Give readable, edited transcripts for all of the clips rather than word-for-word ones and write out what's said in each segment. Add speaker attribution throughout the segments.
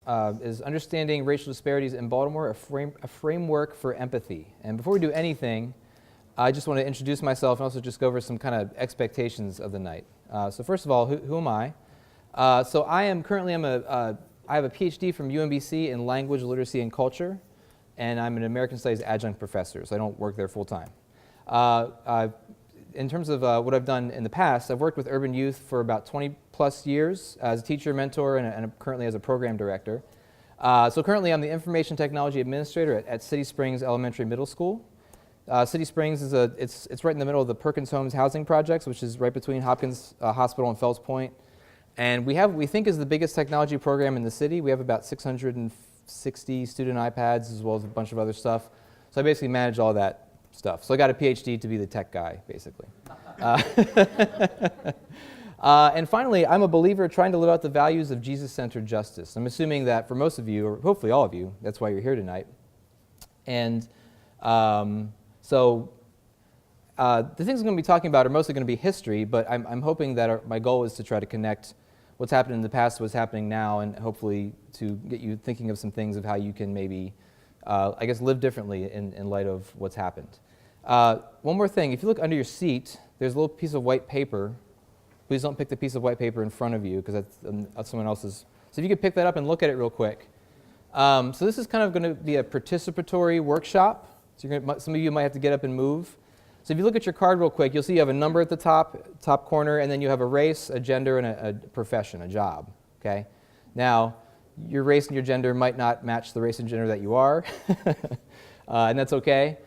Speaker 1: is Understanding Racial Disparities in Baltimore, a framework for empathy. And before we do anything, I just want to introduce myself and also just go over some kind of expectations of the night. So first of all, who am I? So I am currently, I have a PhD from UMBC in Language, Literacy, and Culture, and I'm an American Studies adjunct professor, so I don't work there full time. In terms of what I've done in the past, I've worked with urban youth for about 20 plus years as a teacher, mentor, and currently as a program director. So currently I'm the Information Technology Administrator at City Springs Elementary Middle School. City Springs is it's right in the middle of the Perkins Homes housing projects, which is right between Hopkins Hospital and Fells Point. And we think is the biggest technology program in the city. We have about 660 student iPads as well as a bunch of other stuff. So I basically manage all that stuff. So I got a PhD to be the tech guy, basically. And finally, I'm a believer trying to live out the values of Jesus-centered justice. I'm assuming that for most of you, or hopefully all of you, that's why you're here tonight. And so the things I'm going to be talking about are mostly going to be history, but I'm hoping that my goal is to try to connect what's happened in the past to what's happening now, and hopefully to get you thinking of some things of how you can maybe, I guess, live differently in light of what's happened. One more thing, if you look under your seat, there's a little piece of white paper. Please don't pick the piece of white paper in front of you, because that's someone else's. So if you could pick that up and look at it real quick. So this is kind of going to be a participatory workshop. So some of you might have to get up and move. So if you look at your card real quick, you'll see you have a number at the top corner, and then you have a race, a gender, and a profession, a job. Okay. Now, your race and your gender might not match the race and gender that you are, and that's okay.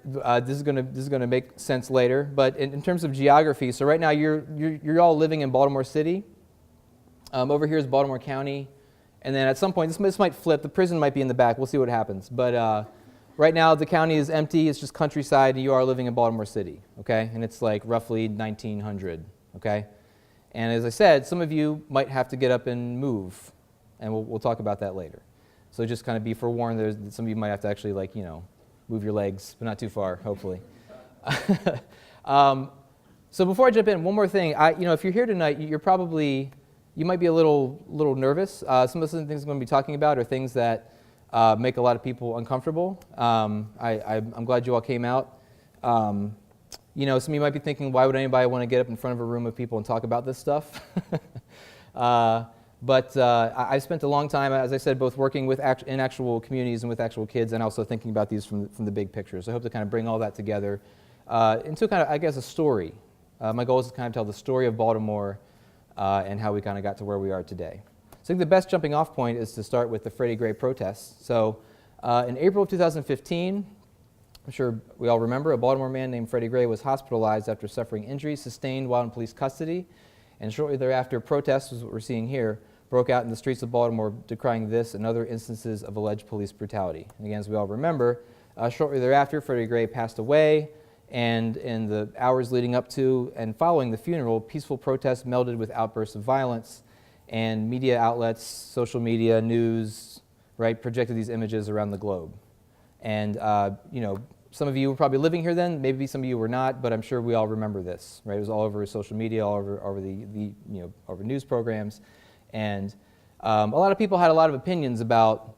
Speaker 1: This is going to make sense later. But in terms of geography, so right now you're all living in Baltimore City. Over here is Baltimore County, and then at some point this might flip. The prison might be in the back. We'll see what happens. But right now the county is empty. It's just countryside, and you are living in Baltimore City. Okay, and it's like roughly 1900. Okay, and as I said, some of you might have to get up and move, and we'll talk about that later. So just kind of be forewarned. Some of you might have to actually move your legs, but not too far, hopefully. So before I jump in, one more thing. If you're here tonight, you might be a little nervous. Some of the things I'm going to be talking about are things that make a lot of people uncomfortable. I'm glad you all came out. Some of you might be thinking, why would anybody want to get up in front of a room of people and talk about this stuff? But I've spent a long time, as I said, both working in actual communities and with actual kids, and also thinking about these from the big picture. So I hope to kind of bring all that together into kind of, I guess, a story. My goal is to kind of tell the story of Baltimore and how we kind of got to where we are today. So I think the best jumping off point is to start with the Freddie Gray protests. So in April of 2015, I'm sure we all remember, a Baltimore man named Freddie Gray was hospitalized after suffering injuries sustained while in police custody. And shortly thereafter, protests, is what we're seeing here, broke out in the streets of Baltimore, decrying this and other instances of alleged police brutality. And again, as we all remember, shortly thereafter, Freddie Gray passed away, and in the hours leading up to and following the funeral, peaceful protests melded with outbursts of violence, and media outlets, social media, news, right, projected these images around the globe. And some of you were probably living here then, maybe some of you were not, but I'm sure we all remember this, right? It was all over social media, all over over news programs, and a lot of people had a lot of opinions about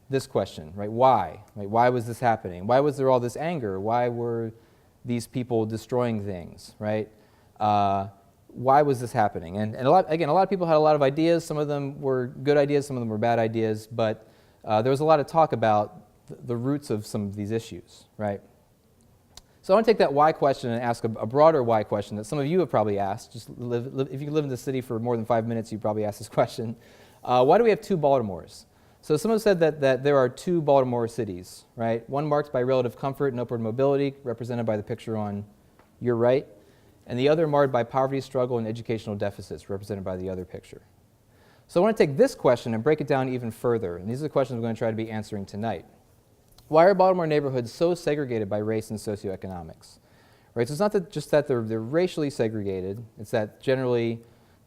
Speaker 1: this question, right? Why? Right? Why was this happening? Why was there all this anger? Why were these people destroying things, right? Why was this happening? And a lot of people had a lot of ideas. Some of them were good ideas, some of them were bad ideas, but there was a lot of talk about the roots of some of these issues, right? So I want to take that why question and ask a broader why question that some of you have probably asked. Just if you live in the city for more than 5 minutes, you probably asked this question. Why do we have two Baltimores? So someone said that there are two Baltimore cities, right? One marked by relative comfort and upward mobility, represented by the picture on your right, and the other marred by poverty, struggle, and educational deficits, represented by the other picture. So I want to take this question and break it down even further, and these are the questions we're going to try to be answering tonight. Why are Baltimore neighborhoods so segregated by race and socioeconomics? Right, so it's not just that they're racially segregated, it's that generally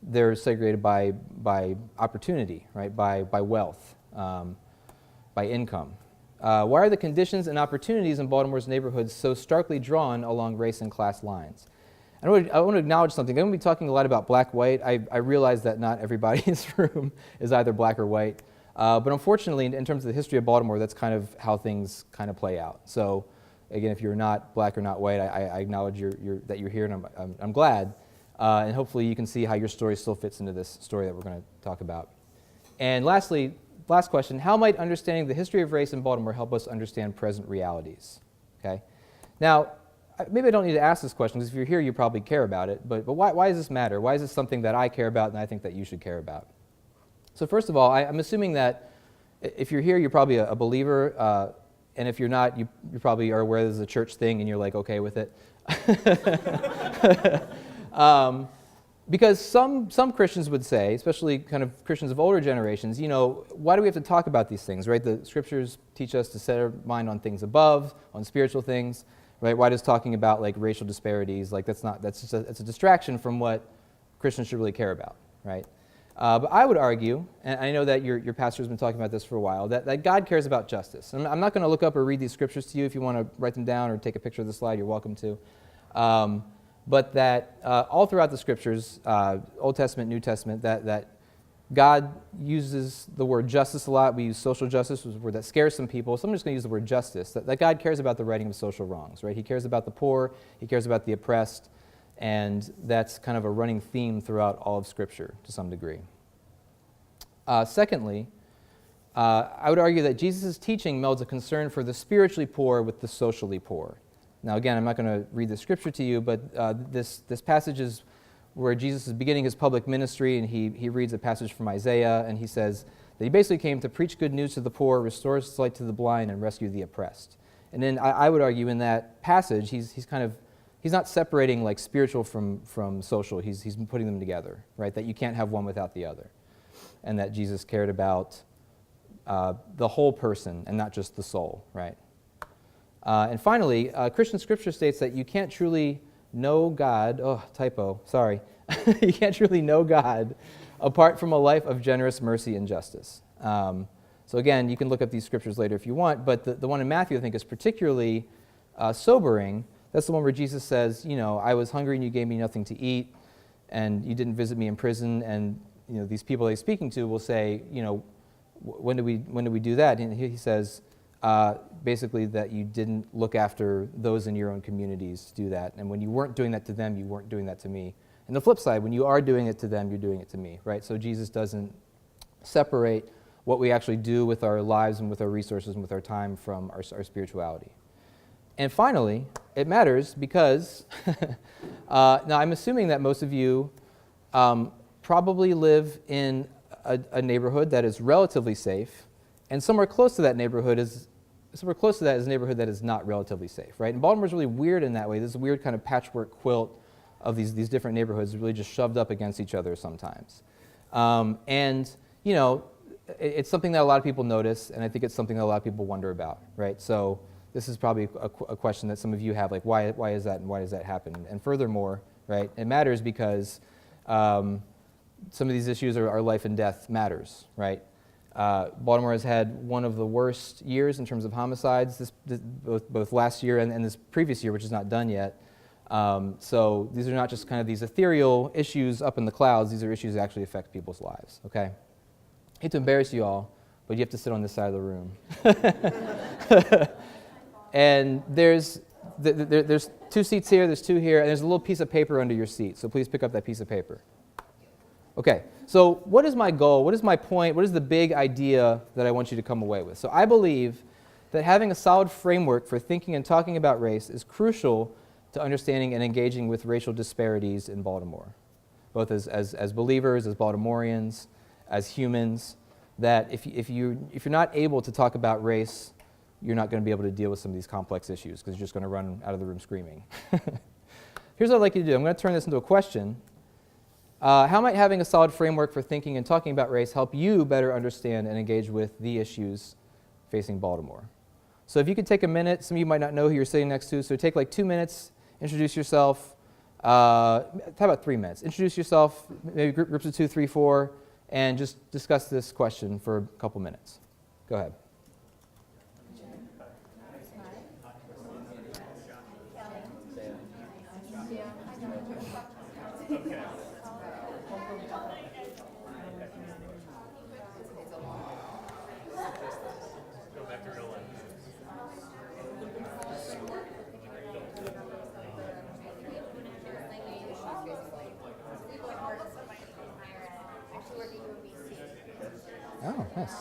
Speaker 1: they're segregated by opportunity, right, by wealth, by income. Why are the conditions and opportunities in Baltimore's neighborhoods so starkly drawn along race and class lines? I want to acknowledge something. I'm going to be talking a lot about black-white. I realize that not everybody in this room is either black or white. But unfortunately, in terms of the history of Baltimore, that's kind of how things kind of play out. So again, if you're not black or not white, I acknowledge that you're here, and I'm glad. And hopefully you can see how your story still fits into this story that we're going to talk about. And lastly, last question, how might understanding the history of race in Baltimore help us understand present realities? Okay. Now, maybe I don't need to ask this question, because if you're here, you probably care about it. But why does this matter? Why is this something that I care about and I think that you should care about? So first of all, I'm assuming that if you're here, you're probably a believer. And if you're not, you probably are aware this is a church thing and you're like okay with it. Because some Christians would say, especially kind of Christians of older generations, why do we have to talk about these things, right? The scriptures teach us to set our mind on things above, on spiritual things. Right? Why does talking about like racial disparities, like it's a distraction from what Christians should really care about, right? But I would argue, and I know that your pastor's been talking about this for a while, that God cares about justice. And I'm not going to look up or read these scriptures to you. If you want to write them down or take a picture of the slide, you're welcome to. But that all throughout the scriptures, Old Testament, New Testament, that God uses the word justice a lot. We use social justice, which is a word that scares some people. So I'm just going to use the word justice, that God cares about the righting of social wrongs, right? He cares about the poor, he cares about the oppressed, and that's kind of a running theme throughout all of Scripture to some degree. Secondly, I would argue that Jesus' teaching melds a concern for the spiritually poor with the socially poor. Now again, I'm not going to read the scripture to you, but this passage is where Jesus is beginning his public ministry, and he reads a passage from Isaiah, and he says that he basically came to preach good news to the poor, restore sight to the blind, and rescue the oppressed. And then I would argue in that passage, he's not separating like spiritual from social. He's putting them together, right? That you can't have one without the other, and that Jesus cared about the whole person and not just the soul, right? And finally, Christian scripture states that you can't truly know God, you can't truly know God apart from a life of generous mercy and justice. So again, you can look up these scriptures later if you want, but the one in Matthew I think is particularly sobering. That's the one where Jesus says, I was hungry and you gave me nothing to eat, and you didn't visit me in prison, and these people that he's speaking to will say, when do we do that? And he says, basically that you didn't look after those in your own communities to do that. And when you weren't doing that to them, you weren't doing that to me. And the flip side, when you are doing it to them, you're doing it to me, right? So Jesus doesn't separate what we actually do with our lives and with our resources and with our time from our spirituality. And finally, it matters because, now I'm assuming that most of you probably live in a neighborhood that is relatively safe, and somewhere close to that neighborhood is a neighborhood that is not relatively safe, right? And Baltimore's really weird in that way. There's a weird kind of patchwork quilt of these different neighborhoods really just shoved up against each other sometimes. It's something that a lot of people notice, and I think it's something that a lot of people wonder about, right? So this is probably a question that some of you have, like why is that and why does that happen? And furthermore, right, it matters because some of these issues are life and death matters, right? Baltimore has had one of the worst years in terms of homicides, both last year and this previous year, which is not done yet. So these are not just kind of these ethereal issues up in the clouds. These are issues that actually affect people's lives, okay? I hate to embarrass you all, but you have to sit on this side of the room. And there's two seats here, there's two here, and there's a little piece of paper under your seat, so please pick up that piece of paper. Okay, so what is my goal? What is my point? What is the big idea that I want you to come away with? So I believe that having a solid framework for thinking and talking about race is crucial to understanding and engaging with racial disparities in Baltimore, both as believers, as Baltimoreans, as humans, that if you're not able to talk about race, you're not going to be able to deal with some of these complex issues because you're just going to run out of the room screaming. Here's what I'd like you to do. I'm going to turn this into a question. How might having a solid framework for thinking and talking about race help you better understand and engage with the issues facing Baltimore? So if you could take a minute, some of you might not know who you're sitting next to, so take like 2 minutes, introduce yourself. How about 3 minutes? Introduce yourself, maybe groups of 2, 3, 4, and just discuss this question for a couple minutes. Go ahead. Oh, nice.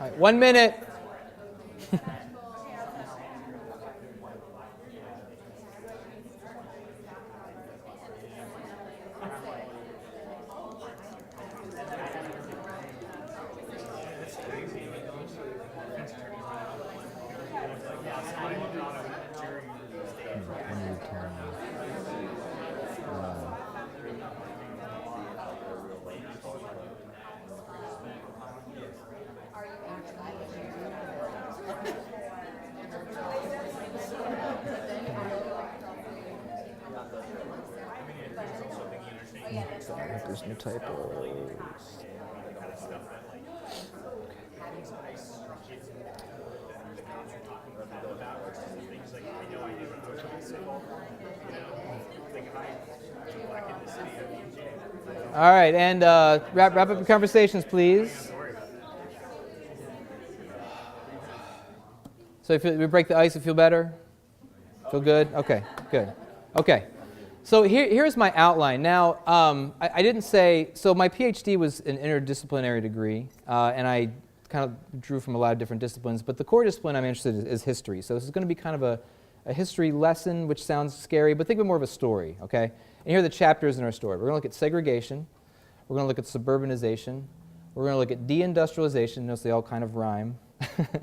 Speaker 1: All right, 1 minute. There's no typos. All right, and wrap up your conversations, please. So if we break the ice, you feel better? Feel good? Okay, good. Okay. So here's my outline. Now, I didn't say, so my PhD was an interdisciplinary degree, and I kind of drew from a lot of different disciplines, but the core discipline I'm interested in is history. So this is going to be kind of a history lesson, which sounds scary, but think of it more of a story, okay? And here are the chapters in our story. We're going to look at segregation. We're going to look at suburbanization. We're going to look at deindustrialization. Notice they all kind of rhyme. We're going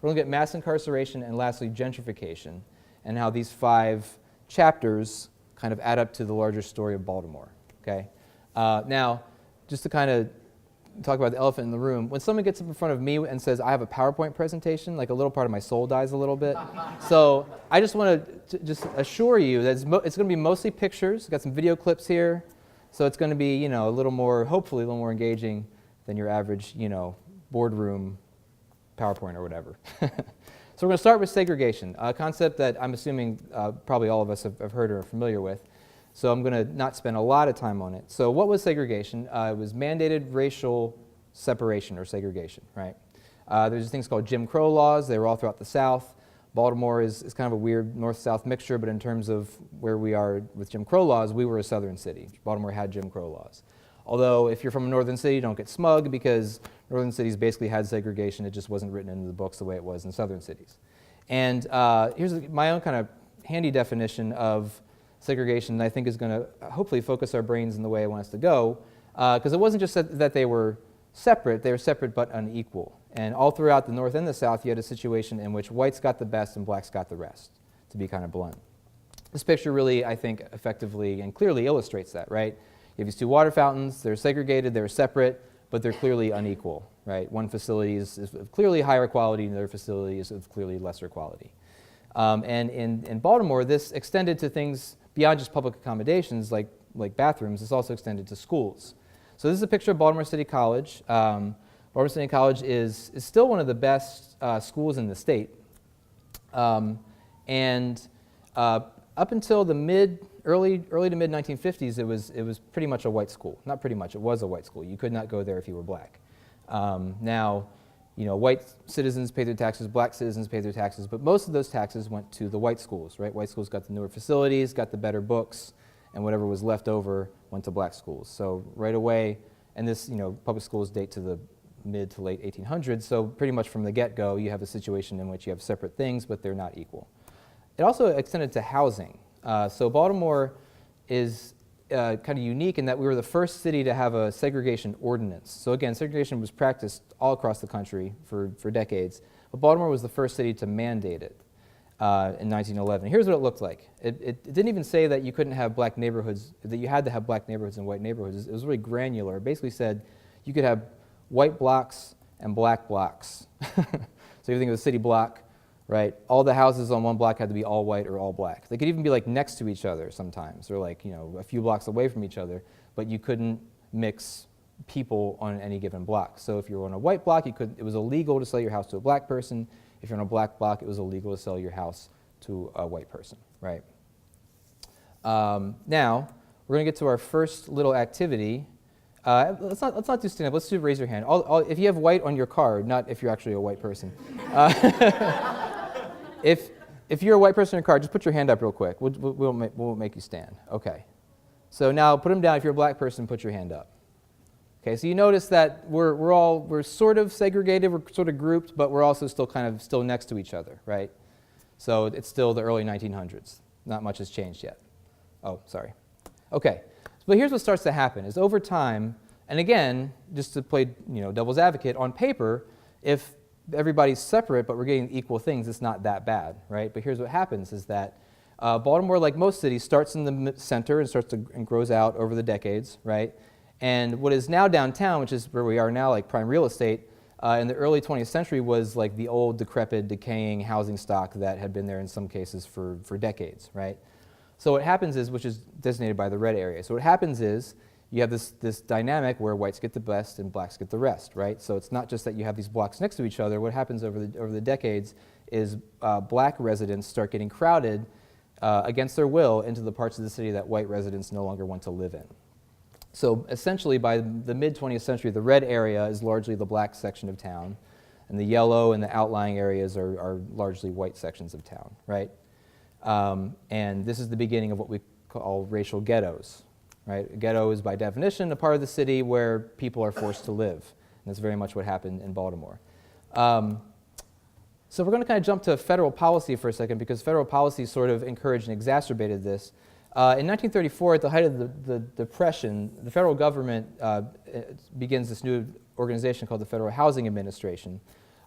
Speaker 1: to look at mass incarceration, and lastly, gentrification, and how these 5 chapters kind of add up to the larger story of Baltimore, okay? Now, just to kind of talk about the elephant in the room, when someone gets up in front of me and says, I have a PowerPoint presentation, like a little part of my soul dies a little bit. So I just want to just assure you that it's going to be mostly pictures. We've got some video clips here. So it's going to be, a little more, hopefully a little more engaging than your average, boardroom PowerPoint or whatever. So we're going to start with segregation, a concept that I'm assuming probably all of us have heard or are familiar with. So I'm going to not spend a lot of time on it. So what was segregation? It was mandated racial separation or segregation, right? There's these things called Jim Crow laws. They were all throughout the South. Baltimore is kind of a weird north-south mixture, but in terms of where we are with Jim Crow laws, we were a southern city. Baltimore had Jim Crow laws. Although if you're from a northern city, don't get smug because northern cities basically had segregation. It just wasn't written into the books the way it was in southern cities. And here's my own kind of handy definition of segregation that I think is going to hopefully focus our brains in the way I want us to go. Because it wasn't just that they were separate but unequal. And all throughout the North and the South, you had a situation in which whites got the best and blacks got the rest, to be kind of blunt. This picture really, I think, effectively and clearly illustrates that, right? You have these 2 water fountains. They're segregated, they're separate, but they're clearly unequal, right? One facility is of clearly higher quality, and another facility is of clearly lesser quality. And in Baltimore, this extended to things beyond just public accommodations like bathrooms. It's also extended to schools. So this is a picture of Baltimore City College. Baltimore City College is still one of the best schools in the state. And up until the early to mid 1950s, it was pretty much a white school. Not pretty much, it was a white school. You could not go there if you were black. Now, white citizens paid their taxes, black citizens paid their taxes, but most of those taxes went to the white schools, right? White schools got the newer facilities, got the better books, and whatever was left over went to black schools. So right away, and this, public schools date to the mid to late 1800s, so pretty much from the get-go, you have a situation in which you have separate things, but they're not equal. It also extended to housing. So Baltimore is kind of unique in that we were the first city to have a segregation ordinance. So again, segregation was practiced all across the country for decades, but Baltimore was the first city to mandate it in 1911. Here's what it looked like. It didn't even say that you couldn't have black neighborhoods, that you had to have black neighborhoods and white neighborhoods. It was really granular. It basically said you could have white blocks and black blocks. So you think of a city block, right? All the houses on one block had to be all white or all black. They could even be like next to each other sometimes, or like, a few blocks away from each other, but you couldn't mix people on any given block. So if you were on a white block, it was illegal to sell your house to a black person. If you're on a black block, it was illegal to sell your house to a white person, right? Now, we're going to get to our first little activity. Let's not do stand up. Let's do raise your hand. If you have white on your card, not if you're actually a white person. If you're a white person on your card, just put your hand up real quick. We'll make you stand. Okay. So now put them down. If you're a black person, put your hand up. Okay. So you notice that we're sort of segregated. We're sort of grouped, but we're also still next to each other, right? So it's still the early 1900s. Not much has changed yet. Oh, sorry. Okay. But here's what starts to happen is over time, and again, just to play devil's advocate, on paper, if everybody's separate but we're getting equal things, it's not that bad, right? But here's what happens is that Baltimore, like most cities, starts in the center and grows out over the decades, right? And what is now downtown, which is where we are now, like prime real estate, in the early 20th century was like the old, decrepit, decaying housing stock that had been there in some cases for decades, right? So what happens is, which is designated by the red area, so what happens is you have this dynamic where whites get the best and blacks get the rest, right? So it's not just that you have these blocks next to each other. What happens over the decades is black residents start getting crowded against their will into the parts of the city that white residents no longer want to live in. So essentially by the mid-20th century, the red area is largely the black section of town, and the yellow and the outlying areas are largely white sections of town, right? And this is the beginning of what we call racial ghettos, right? A ghetto is by definition a part of the city where people are forced to live, and that's very much what happened in Baltimore. So we're going to kind of jump to federal policy for a second because federal policy sort of encouraged and exacerbated this. In 1934, at the height of the Depression, the federal government begins this new organization called the Federal Housing Administration.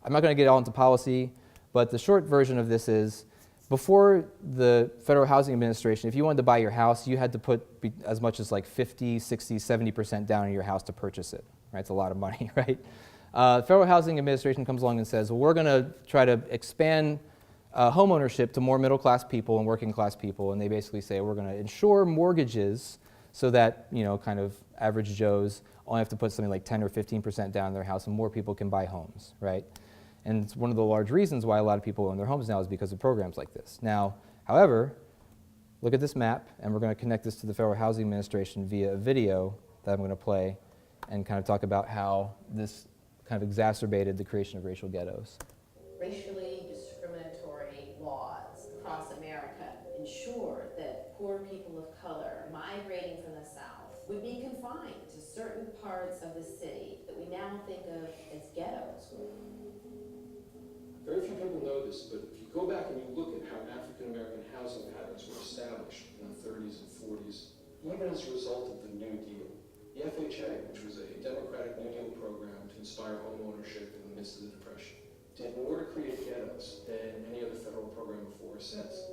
Speaker 1: I'm not going to get all into policy, but the short version of this is before the Federal Housing Administration, if you wanted to buy your house, you had to put as much as like 50, 60, 70% down in your house to purchase it. Right? It's a lot of money, right? The Federal Housing Administration comes along and says, well, we're going to try to expand home ownership to more middle-class people and working-class people, and they basically say we're going to insure mortgages so that, kind of average Joes only have to put something like 10 or 15% down in their house and more people can buy homes, right? And it's one of the large reasons why a lot of people own their homes now is because of programs like this. Now, however, look at this map, and we're going to connect this to the Federal Housing Administration via a video that I'm going to play and kind of talk about how this kind of exacerbated the creation of racial ghettos.
Speaker 2: Racially discriminatory laws across America ensure that poor people of color migrating from the South would be confined to certain parts of the city that we now think of as ghettos.
Speaker 3: Very few people know this, but if you go back and you look at how African American housing patterns were established in the 30s and 40s, even as a result of the New Deal, the FHA, which was a Democratic New Deal program to inspire home ownership in the midst of the Depression, did more to create ghettos than any other federal program before or since.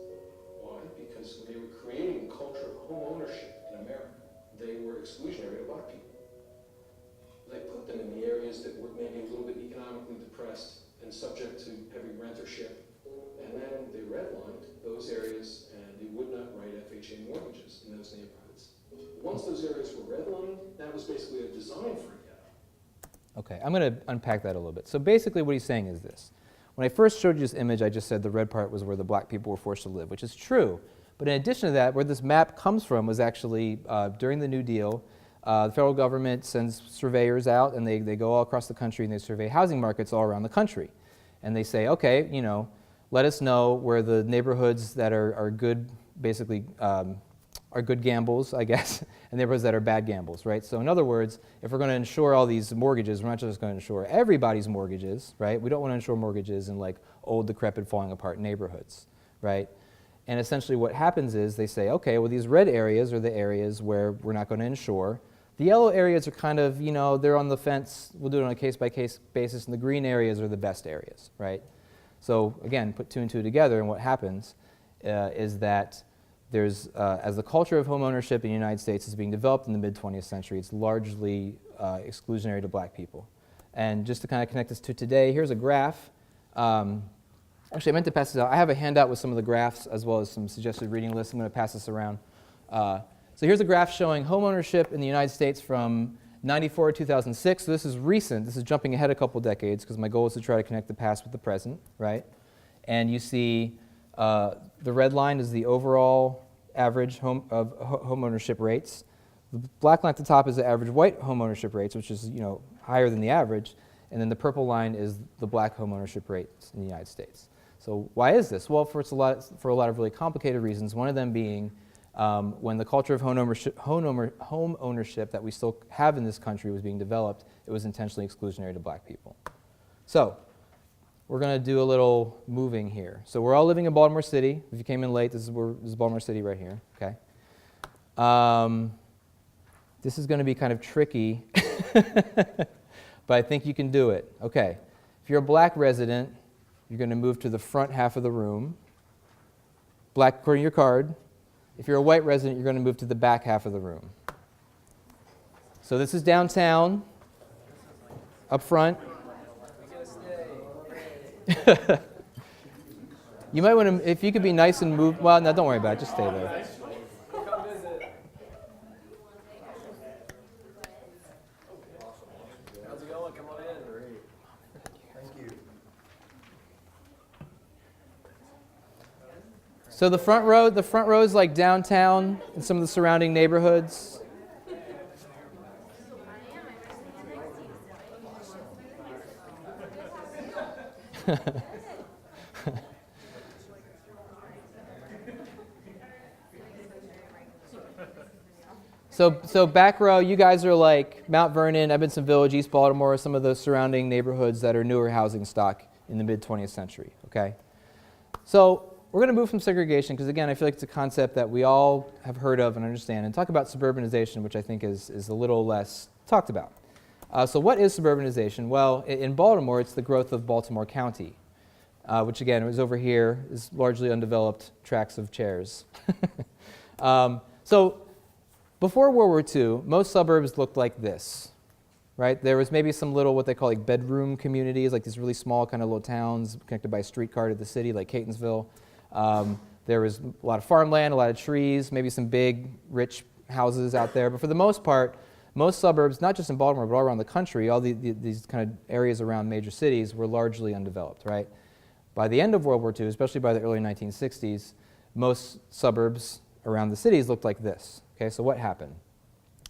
Speaker 3: Why? Because when they were creating a culture of home ownership in America, they were exclusionary to black people. They put them in the areas that were maybe a little bit economically depressed and subject to heavy rentership. And then they redlined those areas and they would not write FHA mortgages in those neighborhoods. Once those areas were redlined, that was basically a design for a ghetto.
Speaker 1: Okay, I'm going to unpack that a little bit. So basically what he's saying is this. When I first showed you this image, I just said the red part was where the black people were forced to live, which is true. But in addition to that, where this map comes from was actually during the New Deal, the federal government sends surveyors out, and they go all across the country and they survey housing markets all around the country. And they say, okay, let us know where the neighborhoods that are good, basically, are good gambles, I guess, and neighborhoods that are bad gambles, right? So in other words, if we're going to insure all these mortgages, we're not just going to insure everybody's mortgages, right? We don't want to insure mortgages in like old, decrepit, falling apart neighborhoods, right? And essentially what happens is they say, okay, well, these red areas are the areas where we're not going to insure. The yellow areas are kind of, they're on the fence. We'll do it on a case-by-case basis, and the green areas are the best areas, right? So again, put two and two together, and what happens is that there's, as the culture of home ownership in the United States is being developed in the mid-20th century, it's largely exclusionary to black people. And just to kind of connect this to today, here's a graph. Actually, I meant to pass this out. I have a handout with some of the graphs as well as some suggested reading lists. I'm going to pass this around. So here's a graph showing home ownership in the United States from 94 to 2006. So this is recent. This is jumping ahead a couple decades because my goal is to try to connect the past with the present, right? And you see the red line is the overall average home ownership rates. The black line at the top is the average white home ownership rates, which is higher than the average. And then the purple line is the black home ownership rates in the United States. So why is this? Well, for a lot of really complicated reasons. One of them being when the culture of home ownership that we still have in this country was being developed, it was intentionally exclusionary to black people. So we're going to do a little moving here. So we're all living in Baltimore City. If you came in late, this is Baltimore City right here. Okay. This is going to be kind of tricky, but I think you can do it. Okay. If you're a black resident, you're going to move to the front half of the room. Black according to your card. If you're a white resident, you're going to move to the back half of the room. So this is downtown, up front. You might want to, if you could be nice and move, well, no, don't worry about it, just stay there.
Speaker 4: How's it going? Come on in. Thank you.
Speaker 1: So the front row is like downtown and some of the surrounding neighborhoods. So back row, you guys are like Mount Vernon, Evanston Village, East Baltimore, some of the surrounding neighborhoods that are newer housing stock in the mid-20th century, okay? So we're going to move from segregation because, again, I feel like it's a concept that we all have heard of and understand, and talk about suburbanization, which I think is a little less talked about. So what is suburbanization? Well, in Baltimore, it's the growth of Baltimore County, which, again, is over here, is largely undeveloped tracts of chairs. So before World War II, most suburbs looked like this, right? There was maybe some little, what they call like bedroom communities, like these really small kind of little towns connected by a streetcar to the city, like Catonsville. There was a lot of farmland, a lot of trees, maybe some big, rich houses out there. But for the most part, most suburbs, not just in Baltimore, but all around the country, all these kind of areas around major cities were largely undeveloped, right? By the end of World War II, especially by the early 1960s, most suburbs around the cities looked like this. Okay, so what happened?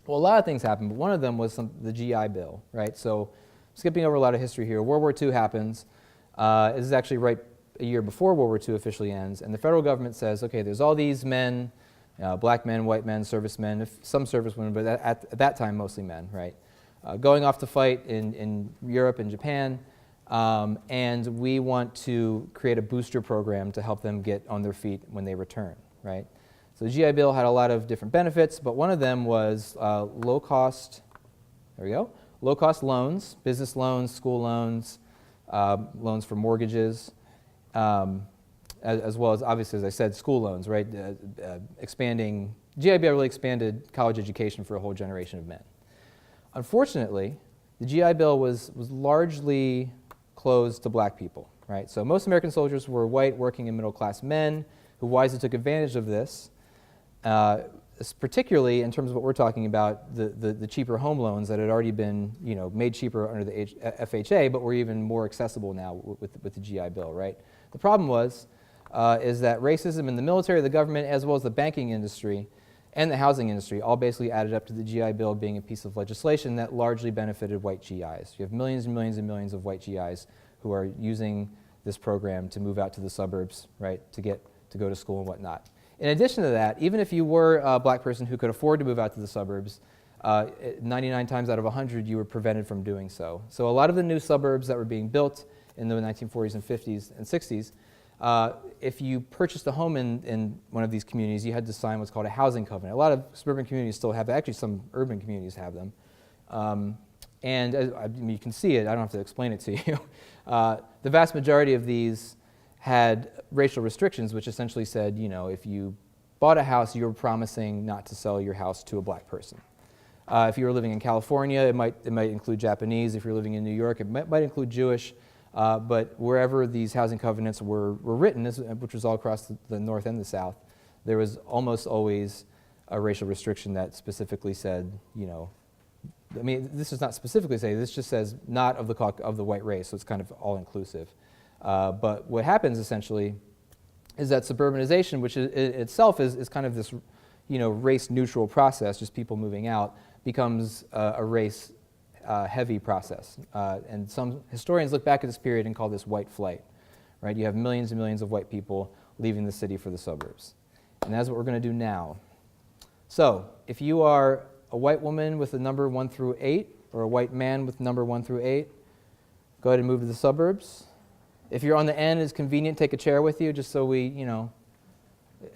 Speaker 1: Well, a lot of things happened, but one of them was the GI Bill, right? So skipping over a lot of history here, World War II happens. This is actually right a year before World War II officially ends, and the federal government says, okay, there's all these men, black men, white men, servicemen, some servicewomen, but at that time mostly men, right? Going off to fight in Europe and Japan, and we want to create a booster program to help them get on their feet when they return, right? So the GI Bill had a lot of different benefits, but one of them was low-cost loans, business loans, school loans, loans for mortgages, as well as, obviously, as I said, school loans, right? GI Bill really expanded college education for a whole generation of men. Unfortunately, the GI Bill was largely closed to black people, right? So most American soldiers were white, working and middle-class men who wisely took advantage of this. Particularly in terms of what we're talking about, the cheaper home loans that had already been made cheaper under the FHA, but were even more accessible now with the GI Bill, right? The problem was is that racism in the military, the government, as well as the banking industry and the housing industry all basically added up to the GI Bill being a piece of legislation that largely benefited white GIs. You have millions and millions and millions of white GIs who are using this program to move out to the suburbs, right, to go to school and whatnot. In addition to that, even if you were a black person who could afford to move out to the suburbs, 99 times out of 100 you were prevented from doing so. So a lot of the new suburbs that were being built in the 1940s and 50s and 60s, if you purchased a home in one of these communities, you had to sign what's called a housing covenant. A lot of suburban communities still have that. Actually, some urban communities have them. And you can see it. I don't have to explain it to you. The vast majority of these had racial restrictions, which essentially said, if you bought a house, you were promising not to sell your house to a black person. If you were living in California, it might include Japanese. If you're living in New York, it might include Jewish. But wherever these housing covenants were written, which was all across the North and the South, there was almost always a racial restriction that specifically said, this does not specifically say, this just says not of the white race, so it's kind of all-inclusive. But what happens essentially is that suburbanization, which itself is kind of this, race-neutral process, just people moving out, becomes a race-heavy process. And some historians look back at this period and call this white flight, right? You have millions and millions of white people leaving the city for the suburbs. And that's what we're going to do now. So, if you are a white woman with the number 1 through 8, or a white man with number 1 through 8, go ahead and move to the suburbs. If you're on the end, it's convenient, take a chair with you, just so we,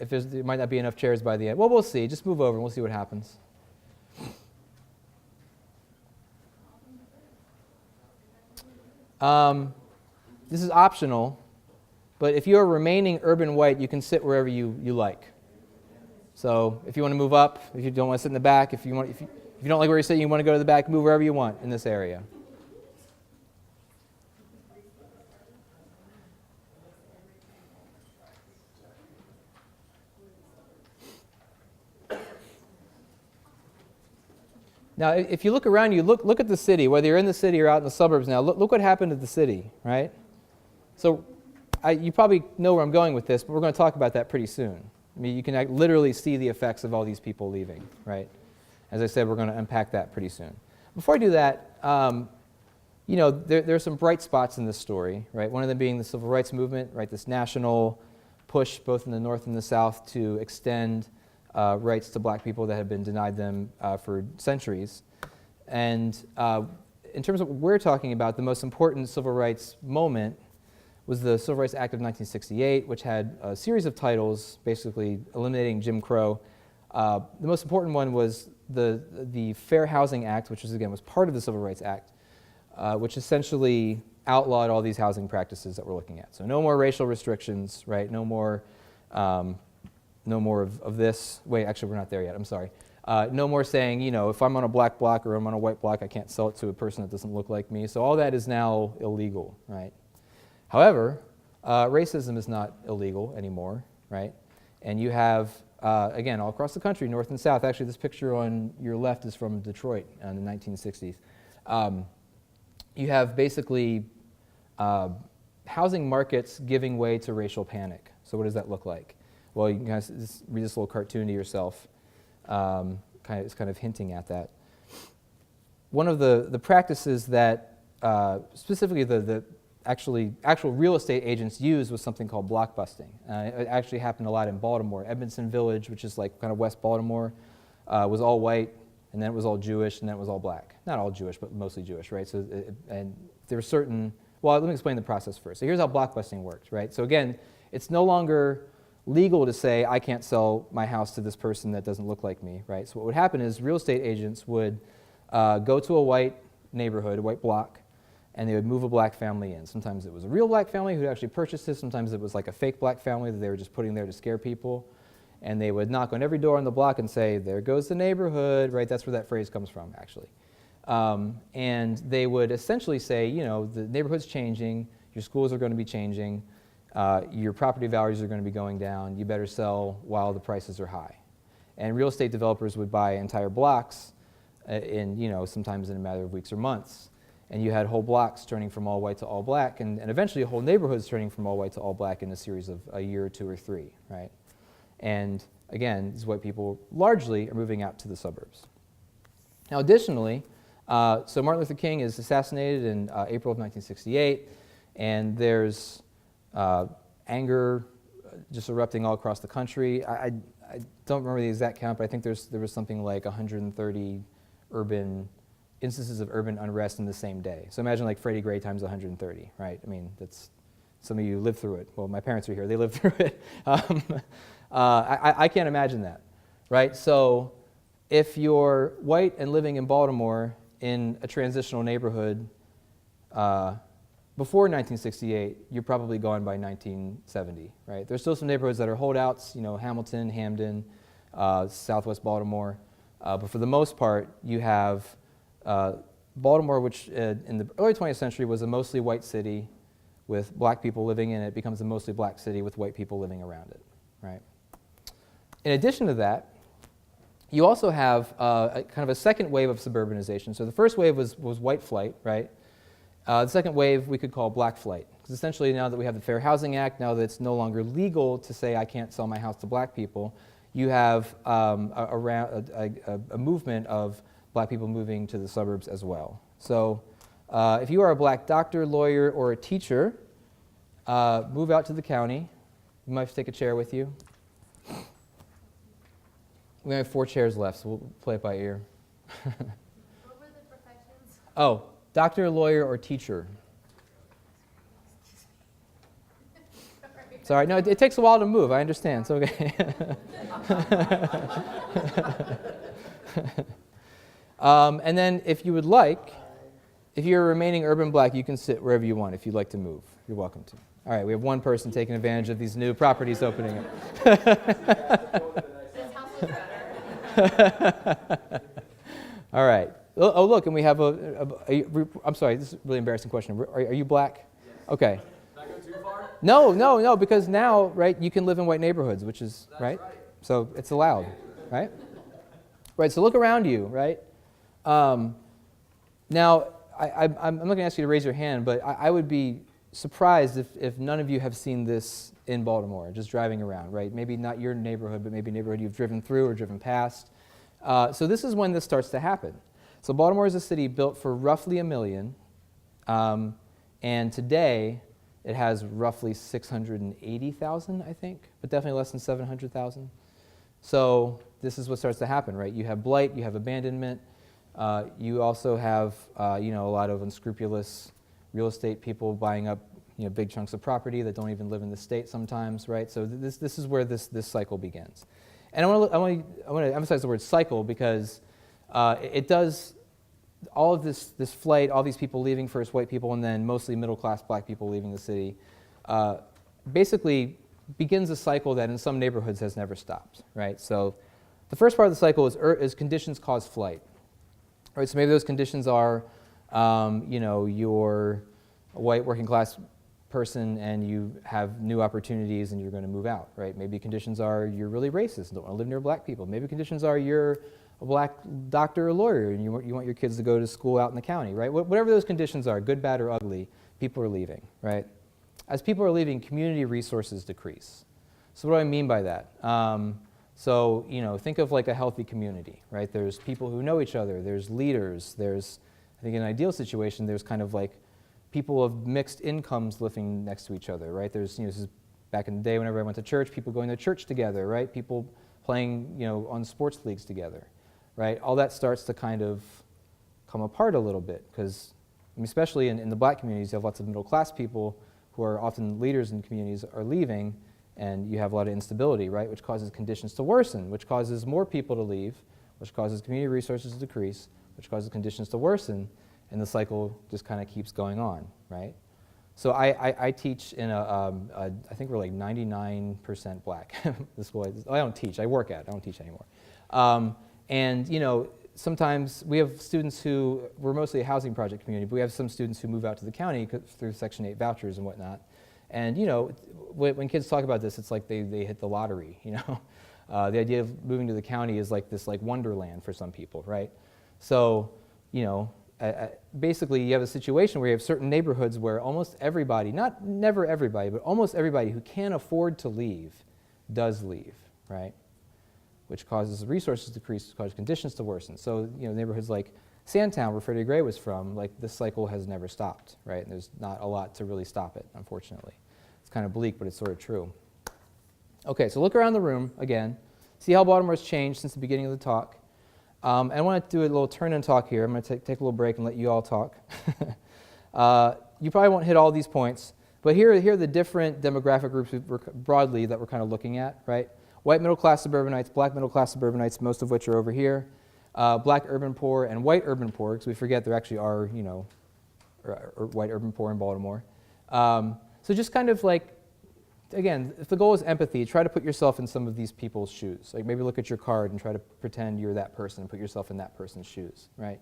Speaker 1: if there might not be enough chairs by the end. Well, we'll see. Just move over and we'll see what happens. This is optional, but if you're remaining urban white, you can sit wherever you like. So if you want to move up, if you don't want to sit in the back, if you don't like where you're sitting, you want to go to the back, move wherever you want in this area. Now, if you look around you, look at the city, whether you're in the city or out in the suburbs now, look what happened to the city, right? So you probably know where I'm going with this, but we're going to talk about that pretty soon. I mean, you can literally see the effects of all these people leaving, right? As I said, we're going to unpack that pretty soon. Before I do that, there are some bright spots in this story, right? One of them being the civil rights movement, right? This national push both in the North and the South to extend rights to black people that have been denied them for centuries. And in terms of what we're talking about, the most important civil rights moment was the Civil Rights Act of 1968, which had a series of titles, basically eliminating Jim Crow. The most important one was the Fair Housing Act, which was part of the Civil Rights Act, which essentially outlawed all these housing practices that we're looking at. So no more racial restrictions, right? No more of this. Wait, actually, we're not there yet. I'm sorry. No more saying, if I'm on a black block or I'm on a white block, I can't sell it to a person that doesn't look like me. So all that is now illegal, right? However, racism is not illegal anymore, right? And you have, again, all across the country, North and South. Actually, this picture on your left is from Detroit in the 1960s. You have basically housing markets giving way to racial panic. So what does that look like? Well, you can kind of read this little cartoon to yourself. It's kind of hinting at that. One of the practices that specifically the actual real estate agents used was something called blockbusting. It actually happened a lot in Baltimore. Edmondson Village, which is like kind of West Baltimore, was all white, and then it was all Jewish, and then it was all black. Not all Jewish, but mostly Jewish, right? So, and there were certain. Well, let me explain the process first. So here's how blockbusting worked, right? So again, it's no longer legal to say I can't sell my house to this person that doesn't look like me, right? So what would happen is real estate agents would go to a white neighborhood, a white block, and they would move a black family in. Sometimes it was a real black family who actually purchased this. Sometimes it was like a fake black family that they were just putting there to scare people. And they would knock on every door on the block and say, there goes the neighborhood, right? That's where that phrase comes from, actually. And they would essentially say, the neighborhood's changing, your schools are going to be changing, your property values are going to be going down, you better sell while the prices are high. And real estate developers would buy entire blocks sometimes in a matter of weeks or months. And you had whole blocks turning from all white to all black, and eventually whole neighborhoods turning from all white to all black in a series of a year or two or three, right? And again, these white people largely are moving out to the suburbs. Now, additionally, so Martin Luther King is assassinated in April of 1968, and there's anger just erupting all across the country. I don't remember the exact count, but I think there was something like 130 instances of urban unrest in the same day. So imagine like Freddie Gray times 130, right? I mean, that's, some of you lived through it. Well, my parents are here. They lived through it. I can't imagine that, right? So if you're white and living in Baltimore in a transitional neighborhood before 1968, you're probably gone by 1970, right? There's still some neighborhoods that are holdouts, Hamilton, Hamden, Southwest Baltimore. But for the most part, you have Baltimore, which in the early 20th century was a mostly white city with black people living in it, becomes a mostly black city with white people living around it, right? In addition to that, you also have kind of a second wave of suburbanization. So the first wave was white flight, right? The second wave we could call black flight. Because essentially now that we have the Fair Housing Act, now that it's no longer legal to say I can't sell my house to black people, you have a movement of black people moving to the suburbs as well. So if you are a black doctor, lawyer, or a teacher, move out to the county. You might have to take a chair with you. We have 4 chairs left, so we'll play it by ear.
Speaker 5: What were the professions?
Speaker 1: Oh, doctor, lawyer, or teacher. Sorry, no, it takes a while to move. I understand. It's okay. And then if you would like, if you're remaining urban black, you can sit wherever you want if you'd like to move. You're welcome to. All right, we have one person taking advantage of these new properties opening up.
Speaker 5: This house was better.
Speaker 1: All right. Oh, look, and we have I'm sorry, this is a really embarrassing question. Are you black? Yes. Okay.
Speaker 4: Not go too far?
Speaker 1: No, because now, right, you can live in white neighborhoods, which is, right? So it's allowed, right? Right, so look around you, right? Now, I'm not going to ask you to raise your hand, but I would be surprised if none of you have seen this in Baltimore, just driving around, right? Maybe not your neighborhood, but maybe a neighborhood you've driven through or driven past. So this is when this starts to happen. So Baltimore is a city built for roughly 1 million, and today it has roughly 680,000, I think, but definitely less than 700,000. So this is what starts to happen, right? You have blight, you have abandonment, you also have a lot of unscrupulous real estate people buying up big chunks of property that don't even live in the state sometimes, right? So this is where this cycle begins. And I want to emphasize the word cycle because it does all of this flight, all these people leaving, first white people and then mostly middle-class black people leaving the city, basically begins a cycle that in some neighborhoods has never stopped, right? So the first part of the cycle is conditions cause flight, right? So maybe those conditions are, you're a white working class person and you have new opportunities and you're going to move out, right? Maybe conditions are you're really racist and don't want to live near black people. Maybe conditions are you're a black doctor or lawyer and you want your kids to go to school out in the county, right? Whatever those conditions are, good, bad, or ugly, people are leaving, right? As people are leaving, community resources decrease. So what do I mean by that? Think of like a healthy community, right? There's people who know each other, there's leaders, there's, I think in an ideal situation, there's kind of like people of mixed incomes living next to each other, right? There's, this is back in the day whenever I went to church, people going to church together, right? People playing, on sports leagues together, right? All that starts to kind of come apart a little bit because, especially in the black communities, you have lots of middle class people who are often leaders in communities are leaving, and you have a lot of instability, right? Which causes conditions to worsen, which causes more people to leave, which causes community resources to decrease, which causes conditions to worsen, and the cycle just kind of keeps going on, right? So I teach in I think we're like 99% black. The school I don't teach, I work at, I don't teach anymore. Sometimes we have students we're mostly a housing project community, but we have some students who move out to the county through Section 8 vouchers and whatnot. And when kids talk about this, it's like they hit the lottery, The idea of moving to the county is like this like wonderland for some people, right? So, basically you have a situation where you have certain neighborhoods where almost everybody, not never everybody, but almost everybody who can afford to leave does leave, right? Which causes resources to decrease, causes conditions to worsen. So, neighborhoods like Sandtown, where Freddie Gray was from, like this cycle has never stopped, right? And there's not a lot to really stop it, unfortunately. It's kind of bleak, but it's sort of true. Okay, so look around the room again. See how Baltimore's changed since the beginning of the talk. And I want to do a little turn and talk here. I'm going to take a little break and let you all talk. You probably won't hit all these points, but here are the different demographic groups broadly that we're kind of looking at, right? White middle-class suburbanites, black middle-class suburbanites, most of which are over here, black urban poor, and white urban poor, because we forget there actually are, white urban poor in Baltimore. So just kind of like, again, if the goal is empathy, try to put yourself in some of these people's shoes. Like maybe look at your card and try to pretend you're that person and put yourself in that person's shoes, right?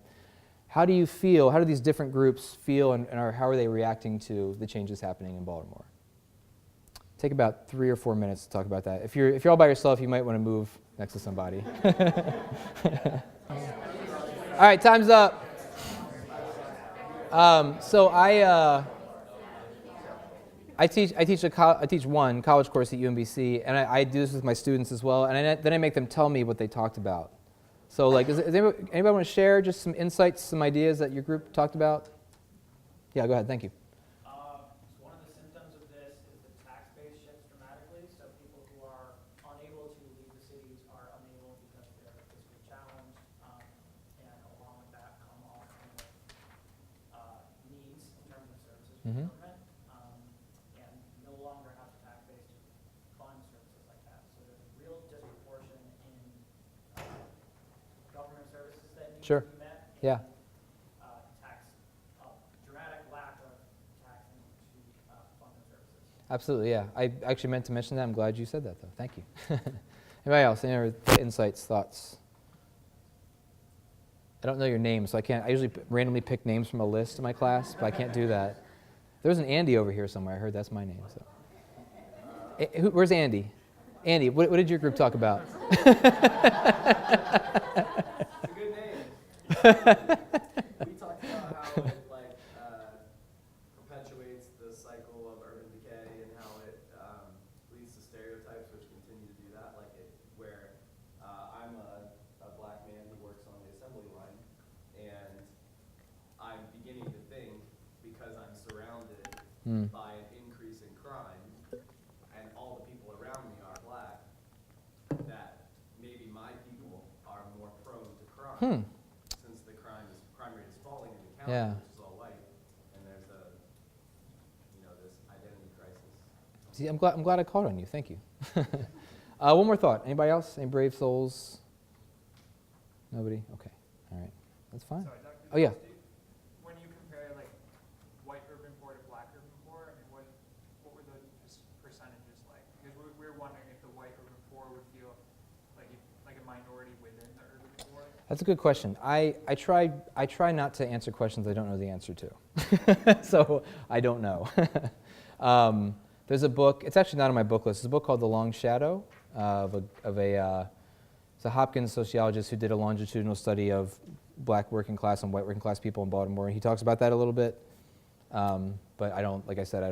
Speaker 1: How do you feel? How do these different groups feel, and how are they reacting to the changes happening in Baltimore? Take about 3 or 4 minutes to talk about that. If you're all by yourself, you might want to move next to somebody. All right, time's up. So I teach one college course at UMBC, and I do this with my students as well, and then I make them tell me what they talked about. So like, does anybody want to share just some insights, some ideas that your group talked about? Yeah, go ahead, thank you.
Speaker 6: One of the symptoms of this is the tax base shifts dramatically, so people who are unable to leave the cities are unable because they're fiscally challenged, and along with that come all kinds of needs in terms of services from
Speaker 1: Mhm.
Speaker 6: government, and no longer have the tax base to fund services like that. So there's a real disproportion in government services that need
Speaker 1: Sure.
Speaker 6: to be met.
Speaker 1: Yeah.
Speaker 6: Dramatic lack of taxing to fund the services.
Speaker 1: Absolutely, yeah. I actually meant to mention that. I'm glad you said that, though. Thank you. Anybody else? Any other insights, thoughts? I don't know your name, so I can't. I usually randomly pick names from a list in my class, but I can't do that. There's an Andy over here somewhere. I heard that's my name. So, where's Andy? Andy, what did your group talk about?
Speaker 4: It's a good name. We talked about how it perpetuates the cycle of urban decay and how it leads to stereotypes which continue to do that. Where I'm a black man who works on the assembly line, and I'm beginning to think, because I'm surrounded by an increase in crime, and all the people around me are black, that maybe my people are more prone to crime. Since the crime rate is falling in the county,
Speaker 1: Yeah.
Speaker 4: which is all white, and there's this identity crisis.
Speaker 1: See, I'm glad I called on you. Thank you. One more thought. Anybody else? Any brave souls? Nobody? Okay. All right. That's fine.
Speaker 7: Sorry, Dr.
Speaker 1: Oh, yeah.
Speaker 7: When you compare white urban poor to black urban poor, I mean, what were the percentages like? Because we're wondering if the white urban poor would feel like a minority within the urban poor.
Speaker 1: That's a good question. I try not to answer questions I don't know the answer to. So I don't know. There's a book. It's actually not on my book list. It's a book called The Long Shadow it's a Hopkins sociologist who did a longitudinal study of black working class and white working class people in Baltimore. And he talks about that a little bit. But I don't, like I said,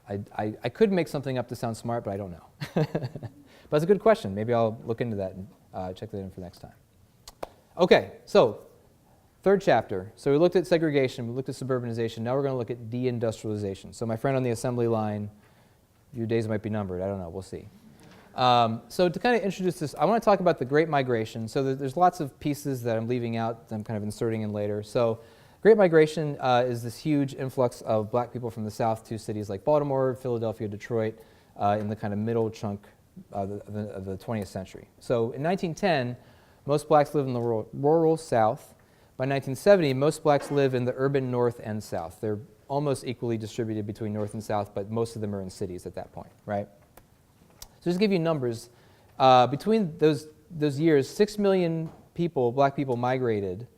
Speaker 1: I could make something up to sound smart, but I don't know. But it's a good question. Maybe I'll look into that and check that in for next time. Okay, so third chapter. So we looked at segregation, we looked at suburbanization. Now we're going to look at deindustrialization. So my friend on the assembly line, your days might be numbered. I don't know. We'll see. So to kind of introduce this, I want to talk about the Great Migration. So there's lots of pieces that I'm leaving out that I'm kind of inserting in later. So Great Migration is this huge influx of black people from the South to cities like Baltimore, Philadelphia, Detroit, in the kind of middle chunk of the 20th century. So in 1910, most blacks live in the rural South. By 1970, most blacks live in the urban North and South. They're almost equally distributed between North and South, but most of them are in cities at that point, right? So just to give you numbers, between those years, 6 million people, black people, migrated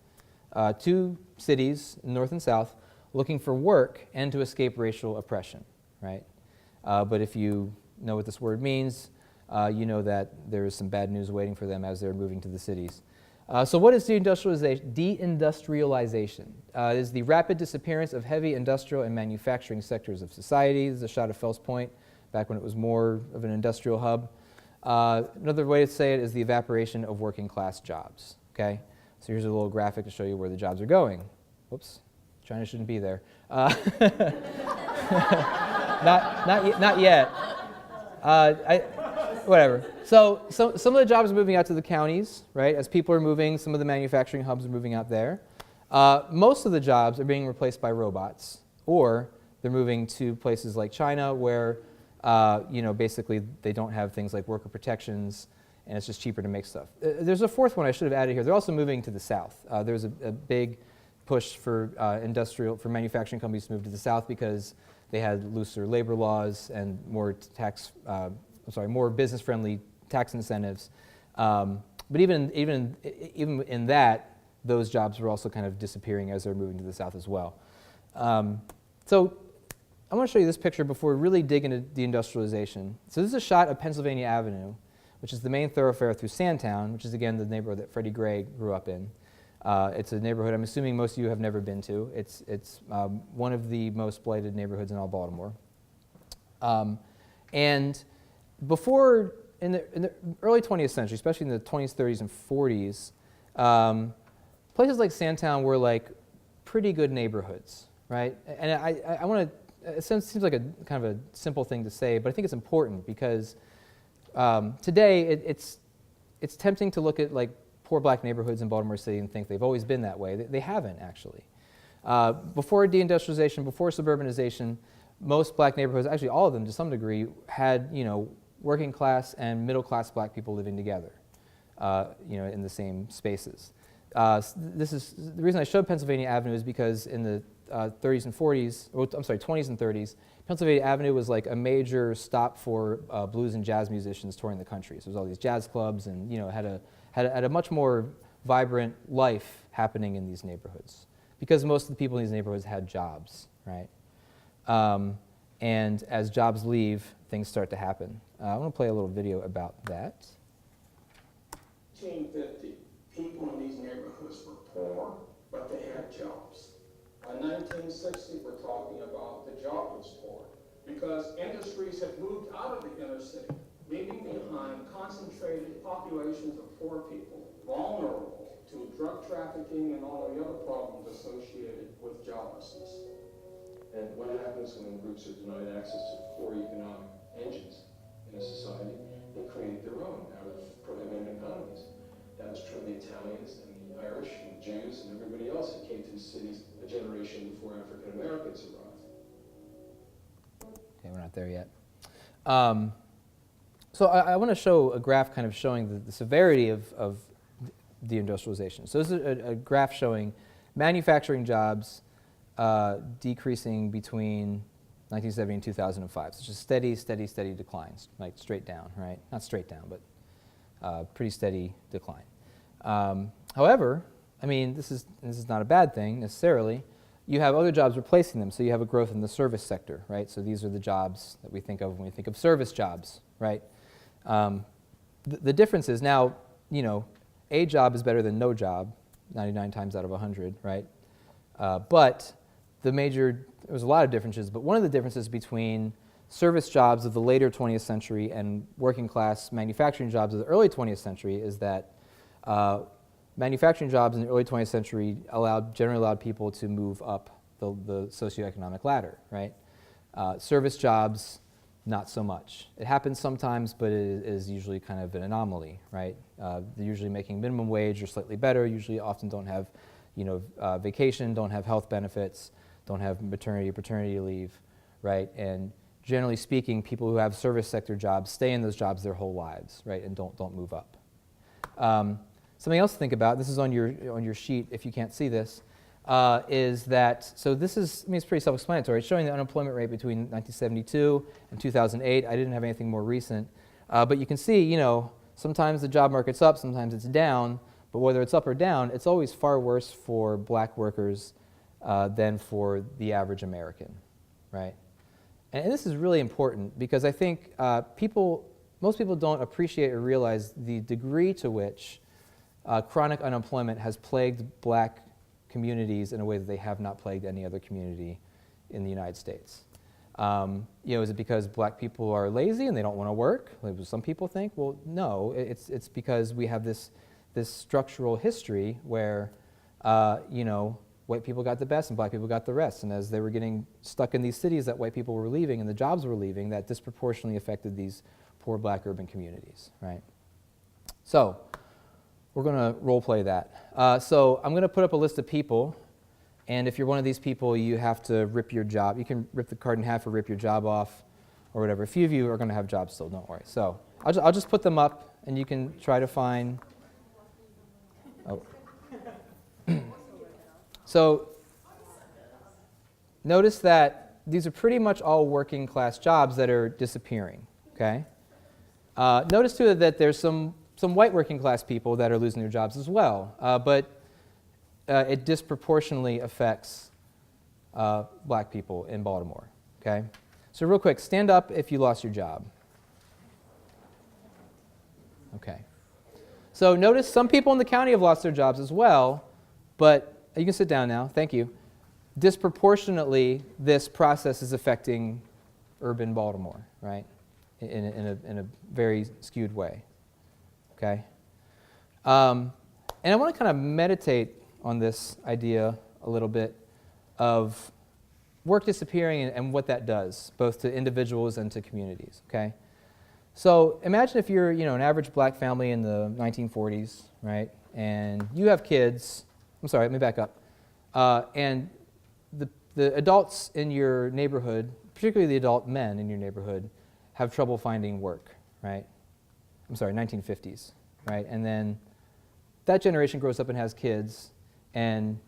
Speaker 1: to cities in North and South looking for work and to escape racial oppression, right? But if you know what this word means, you know that there is some bad news waiting for them as they're moving to the cities. So what is deindustrialization? Deindustrialization is the rapid disappearance of heavy industrial and manufacturing sectors of society. This is a shot of Fells Point, back when it was more of an industrial hub. Another way to say it is the evaporation of working class jobs. Okay, so here's a little graphic to show you where the jobs are going. Whoops, China shouldn't be there. Not yet. Whatever. So some of the jobs are moving out to the counties, right? As people are moving, some of the manufacturing hubs are moving out there. Most of the jobs are being replaced by robots, or they're moving to places like China, where basically they don't have things like worker protections, and it's just cheaper to make stuff. There's a fourth one I should have added here. They're also moving to the south. There's a big push for manufacturing companies to move to the south because they had looser labor laws and more more business-friendly tax incentives. But even in that, those jobs were also kind of disappearing as they're moving to the south as well. So I want to show you this picture before we really dig into deindustrialization. So this is a shot of Pennsylvania Avenue, which is the main thoroughfare through Sandtown, which is again the neighborhood that Freddie Gray grew up in. It's a neighborhood I'm assuming most of you have never been to. It's one of the most blighted neighborhoods in all Baltimore. And before, in the early 20th century, especially in the 20s, 30s, and 40s, places like Sandtown were like pretty good neighborhoods, right? And I want to, it seems like a kind of a simple thing to say, but I think it's important because today it's tempting to look at like poor black neighborhoods in Baltimore City and think they've always been that way. They haven't, actually. Before deindustrialization, before suburbanization, most black neighborhoods, actually all of them to some degree, had working class and middle class black people living together, in the same spaces. This is the reason I showed Pennsylvania Avenue is because in the 30s and 40s, 20s and 30s, Pennsylvania Avenue was like a major stop for blues and jazz musicians touring the country. So there was all these jazz clubs, and had a much more vibrant life happening in these neighborhoods because most of the people in these neighborhoods had jobs, right? And as jobs leave, things start to happen. I want to play a little video about that.
Speaker 3: 1950, people in these neighborhoods were poor, but they had jobs. By 1960, we're talking about the jobless poor because industries had moved out of the inner city, leaving behind concentrated populations of poor people, vulnerable to drug trafficking and all of the other problems associated with joblessness. And what happens when groups are denied access to core economic engines in a society? They create their own out of prohibited economies. That was true of the Italians and the Irish and the Jews and everybody else that came to the cities a generation before African Americans arrived.
Speaker 1: Okay, we're not there yet. So I want to show a graph kind of showing the severity of deindustrialization. So this is a graph showing manufacturing jobs decreasing between 1970 and 2005. So it's just steady declines, like straight down, right? Not straight down, but pretty steady decline. However, I mean, this is not a bad thing necessarily. You have other jobs replacing them, so you have a growth in the service sector, right? So these are the jobs that we think of when we think of service jobs, right? The difference is now, a job is better than no job, 99 times out of 100, right? But there's a lot of differences, but one of the differences between service jobs of the later 20th century and working class manufacturing jobs of the early 20th century is that manufacturing jobs in the early 20th century generally allowed people to move up the socioeconomic ladder, right? Service jobs, not so much. It happens sometimes, but it is usually kind of an anomaly, right? They're usually making minimum wage or slightly better, usually often don't have vacation, don't have health benefits, don't have maternity or paternity leave, right? And generally speaking, people who have service sector jobs stay in those jobs their whole lives, right? And don't move up. Something else to think about, this is on your sheet if you can't see this, is that, so this is, it's pretty self-explanatory. It's showing the unemployment rate between 1972 and 2008. I didn't have anything more recent. But you can see, sometimes the job market's up, sometimes it's down, but whether it's up or down, it's always far worse for black workers than for the average American, right? And this is really important because I think most people don't appreciate or realize the degree to which chronic unemployment has plagued black communities in a way that they have not plagued any other community in the United States. Is it because black people are lazy and they don't want to work, like some people think? Well, no, it's because we have this structural history where, white people got the best and black people got the rest. And as they were getting stuck in these cities that white people were leaving and the jobs were leaving, that disproportionately affected these poor black urban communities, right? So we're going to role play that. So I'm going to put up a list of people. And if you're one of these people, you have to rip your job. You can rip the card in half or rip your job off or whatever. A few of you are going to have jobs still, don't worry. So I'll just put them up, and you can try to find... Oh. So notice that these are pretty much all working class jobs that are disappearing, okay? Notice too that there's some white working class people that are losing their jobs as well, but it disproportionately affects black people in Baltimore, okay? So real quick, stand up if you lost your job. Okay. So notice some people in the county have lost their jobs as well, but you can sit down now, thank you. Disproportionately, this process is affecting urban Baltimore, right? In a very skewed way, okay? And I want to kind of meditate on this idea a little bit of work disappearing and what that does, both to individuals and to communities, okay? So imagine if you're, an average black family in the 1940s, right? And you have kids. I'm sorry, let me back up. And the adults in your neighborhood, particularly the adult men in your neighborhood, have trouble finding work, right? I'm sorry, 1950s, right? And then that generation grows up and has kids, and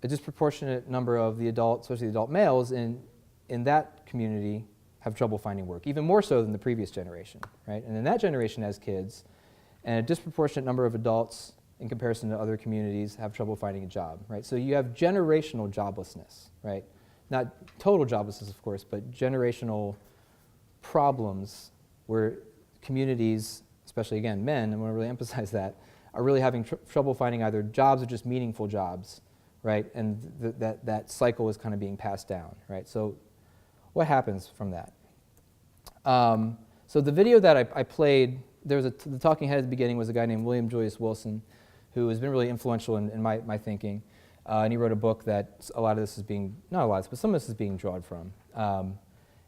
Speaker 1: a disproportionate number of the adults, especially the adult males in that community, have trouble finding work, even more so than the previous generation, right? And then that generation has kids, and a disproportionate number of adults in comparison to other communities have trouble finding a job, right? So you have generational joblessness, right? Not total joblessness, of course, but generational problems where communities, especially again men, I want to really emphasize that, are really having trouble finding either jobs or just meaningful jobs, right? And that cycle is kind of being passed down, right? So what happens from that? So the video that I played, the talking head at the beginning was a guy named William Julius Wilson, who has been really influential in my thinking. And he wrote a book that a lot of this is being, not a lot, but some of this is being drawn from.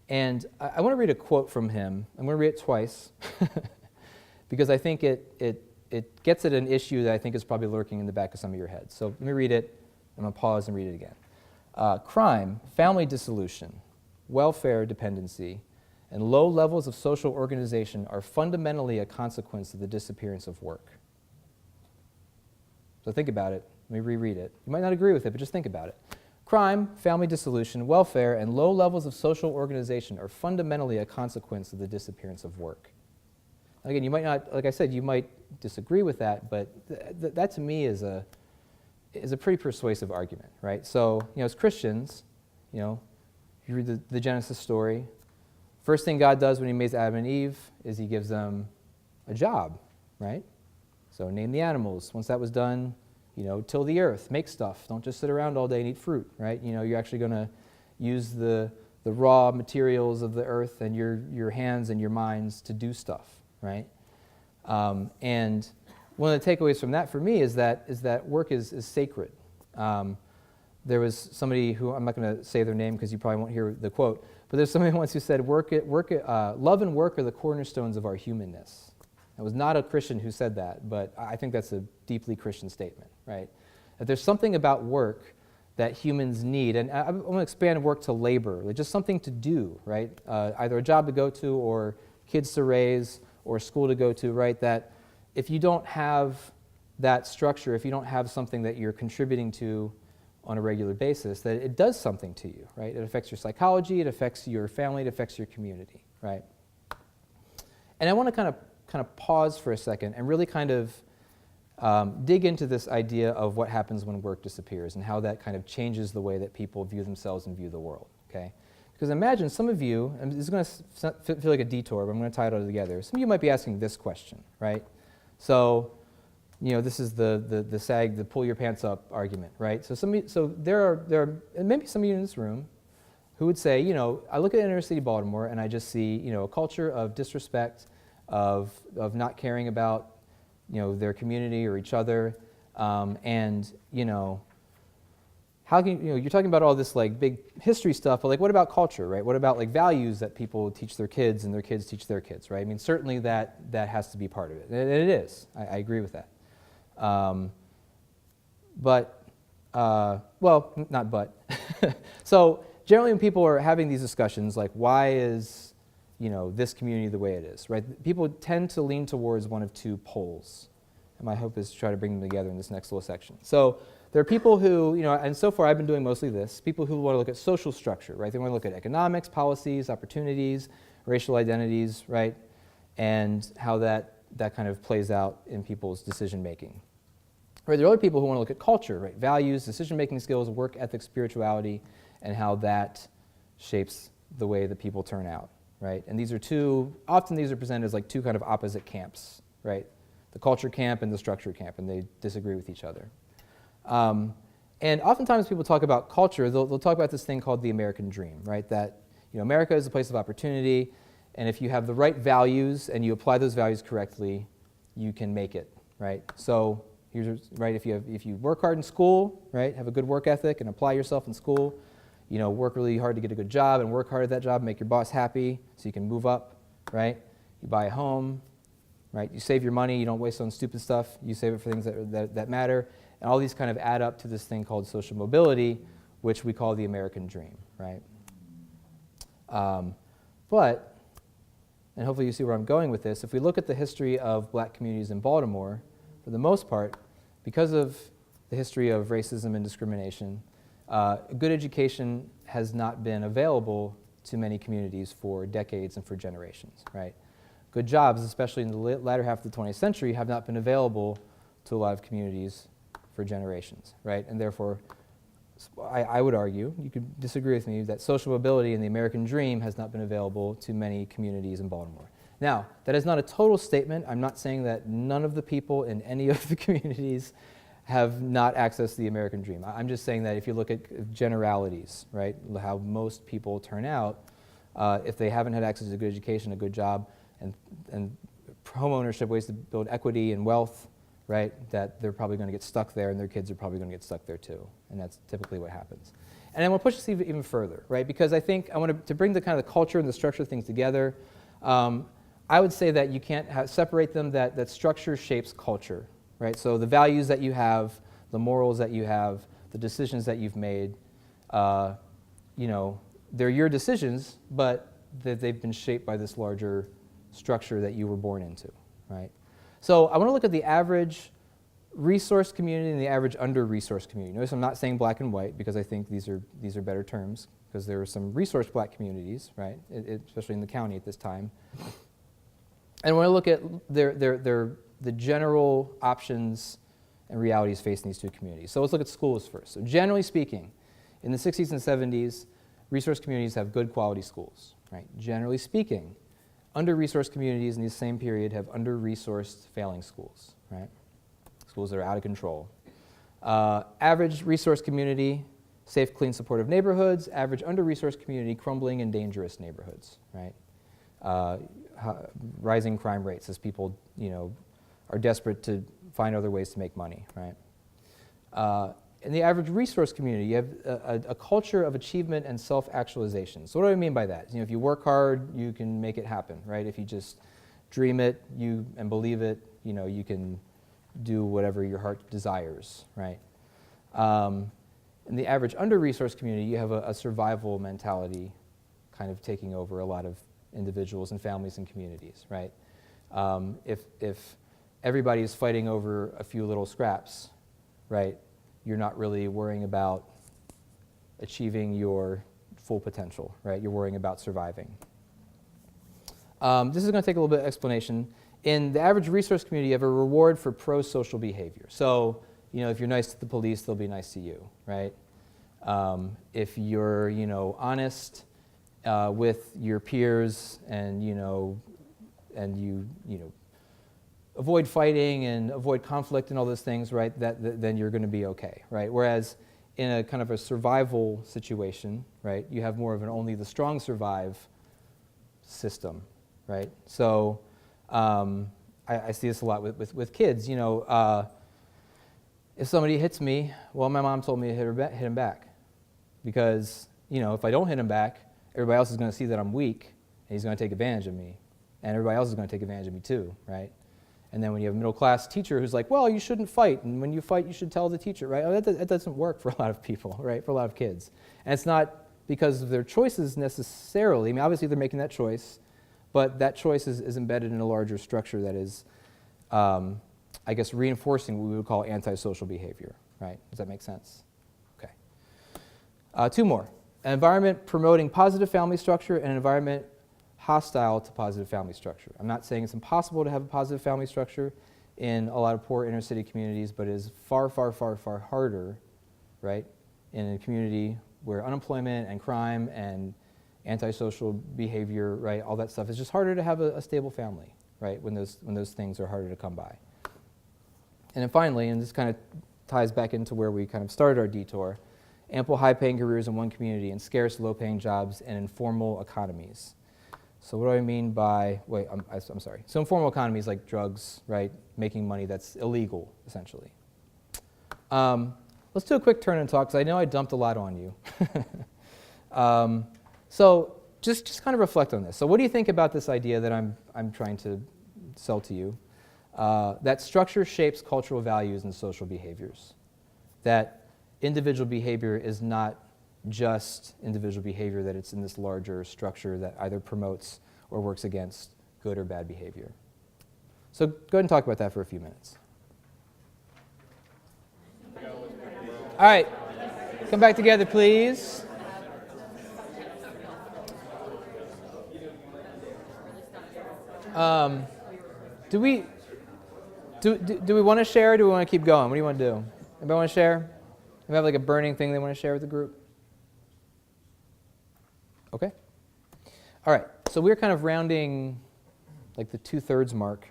Speaker 1: And I want to read a quote from him. I'm going to read it twice because I think it gets at an issue that I think is probably lurking in the back of some of your heads. So let me read it. I'm going to pause and read it again. Crime, family dissolution, welfare dependency, and low levels of social organization are fundamentally a consequence of the disappearance of work. So think about it. Let me reread it. You might not agree with it, but just think about it. Crime, family dissolution, welfare, and low levels of social organization are fundamentally a consequence of the disappearance of work. Again, you might not, like I said, you might disagree with that, but that to me is a pretty persuasive argument, right? So, as Christians, you read the Genesis story. First thing God does when he makes Adam and Eve is he gives them a job, right? So name the animals. Once that was done, till the earth, make stuff. Don't just sit around all day and eat fruit, right? You're actually going to use the raw materials of the earth and your hands and your minds to do stuff, right? And one of the takeaways from that for me is that work is sacred. There was somebody who, I'm not going to say their name because you probably won't hear the quote, but there's somebody once who said, love and work are the cornerstones of our humanness. It was not a Christian who said that, but I think that's a deeply Christian statement, right? That there's something about work that humans need, and I want to expand work to labor, like just something to do, right? Either a job to go to or kids to raise or school to go to, right? That if you don't have that structure, if you don't have something that you're contributing to on a regular basis, that it does something to you, right? It affects your psychology, it affects your family, it affects your community, right? And I want to kind of pause for a second and really kind of dig into this idea of what happens when work disappears and how that kind of changes the way that people view themselves and view the world, okay? Because imagine some of you, and this is going to feel like a detour, but I'm going to tie it all together. Some of you might be asking this question, right? So this is the sag, the pull your pants up argument, right? So there are and maybe some of you in this room who would say, I look at inner city Baltimore and I just see, a culture of disrespect, of not caring about, their community or each other, and how can you're talking about all this like big history stuff, but like what about culture, right? What about like values that people teach their kids and their kids teach their kids, right? I mean, certainly that has to be part of it, and it is. I agree with that. Not but. So generally when people are having these discussions, like why is, this community the way it is, right? People tend to lean towards one of two poles. And my hope is to try to bring them together in this next little section. So there are people who, and so far I've been doing mostly this, people who want to look at social structure, right? They want to look at economics, policies, opportunities, racial identities, right? And how that kind of plays out in people's decision making. Right, there are other people who want to look at culture, right? Values, decision-making skills, work ethic, spirituality, and how that shapes the way that people turn out, right? And often these are presented as like two kind of opposite camps, right? The culture camp and the structure camp, and they disagree with each other. And oftentimes people talk about culture, they'll talk about this thing called the American dream, right? That, America is a place of opportunity, and if you have the right values and you apply those values correctly, you can make it, right? So, right, if you work hard in school, right, have a good work ethic and apply yourself in school, work really hard to get a good job and work hard at that job, make your boss happy so you can move up, right? You buy a home, right? You save your money, you don't waste on stupid stuff, you save it for things that matter, and all these kind of add up to this thing called social mobility, which we call the American dream, right? And hopefully you see where I'm going with this, if we look at the history of black communities in Baltimore, for the most part, because of the history of racism and discrimination, good education has not been available to many communities for decades and for generations, right? Good jobs, especially in the latter half of the 20th century, have not been available to a lot of communities for generations, right? And therefore, I would argue, you could disagree with me, that social mobility and the American dream has not been available to many communities in Baltimore. Now, that is not a total statement. I'm not saying that none of the people in any of the communities have not accessed the American dream. I'm just saying that if you look at generalities, right, how most people turn out, if they haven't had access to good education, a good job, and home ownership, ways to build equity and wealth, right, that they're probably going to get stuck there, and their kids are probably going to get stuck there too. And that's typically what happens. And I want to push this even further, right, because I think I want to bring the kind of the culture and the structure of things together. I would say that you can't separate them, that structure shapes culture, right? So the values that you have, the morals that you have, the decisions that you've made, they're your decisions, but they've been shaped by this larger structure that you were born into, right? So I want to look at the average resource community and the average under-resourced community. Notice I'm not saying black and white because I think these are better terms, because there are some resource black communities, right, especially in the county at this time. And when I look at the general options and realities facing these two communities. So let's look at schools first. So generally speaking, in the 60s and 70s, resource communities have good quality schools, right? Generally speaking, under-resourced communities in the same period have under-resourced failing schools, right? Schools that are out of control. Average resource community, safe, clean, supportive neighborhoods. Average under-resourced community, crumbling and dangerous neighborhoods, right? Rising crime rates as people, are desperate to find other ways to make money, right? In the average resource community, you have a culture of achievement and self-actualization. So what do I mean by that? If you work hard, you can make it happen, right? If you just dream it and believe it, you can do whatever your heart desires, right? In the average under-resourced community, you have a survival mentality kind of taking over a lot of individuals and families and communities, right? If everybody is fighting over a few little scraps, right, you're not really worrying about achieving your full potential, right? You're worrying about surviving. This is going to take a little bit of explanation. In the average resource community, you have a reward for pro-social behavior. So, if you're nice to the police, they'll be nice to you, right? If you're, honest with your peers and, you avoid fighting and avoid conflict and all those things, right, then you're going to be okay, right? Whereas in a kind of a survival situation, right, you have more of an only the strong survive system, right? So I see this a lot with kids. You know, if somebody hits me, well, my mom told me to hit him back, because you know if I don't hit him back, everybody else is going to see that I'm weak, and he's going to take advantage of me, and everybody else is going to take advantage of me too, right? And then when you have a middle-class teacher who's like, well, you shouldn't fight, and when you fight, you should tell the teacher, right? Oh, that doesn't work for a lot of people, right? For a lot of kids, and it's not because of their choices necessarily. I mean, obviously they're making that choice, but that choice is embedded in a larger structure that is, I guess, reinforcing what we would call antisocial behavior, right? Does that make sense? Okay. Two more. An environment promoting positive family structure and an environment hostile to positive family structure. I'm not saying it's impossible to have a positive family structure in a lot of poor inner city communities, but it is far, far, far, far harder, right, in a community where unemployment and crime and antisocial behavior, right, all that stuff, is just harder to have a stable family, right, when those things are harder to come by. And then finally, and this kind of ties back into where we kind of started our detour, ample high-paying careers in one community and scarce low-paying jobs in informal economies. So what do I mean by, I'm sorry. So informal economies like drugs, right, making money that's illegal, essentially. Let's do a quick turn and talk, because I know I dumped a lot on you. So just kind of reflect on this. So what do you think about this idea that I'm trying to sell to you? That structure shapes cultural values and social behaviors. That individual behavior is not just individual behavior, that it's in this larger structure that either promotes or works against good or bad behavior. So go ahead and talk about that for a few minutes. All right, come back together, please. Do we want to share, or do we want to keep going? What do you want to do? Anybody want to share? We have like a burning thing they want to share with the group? Okay. All right. So we're kind of rounding like the 2/3 mark.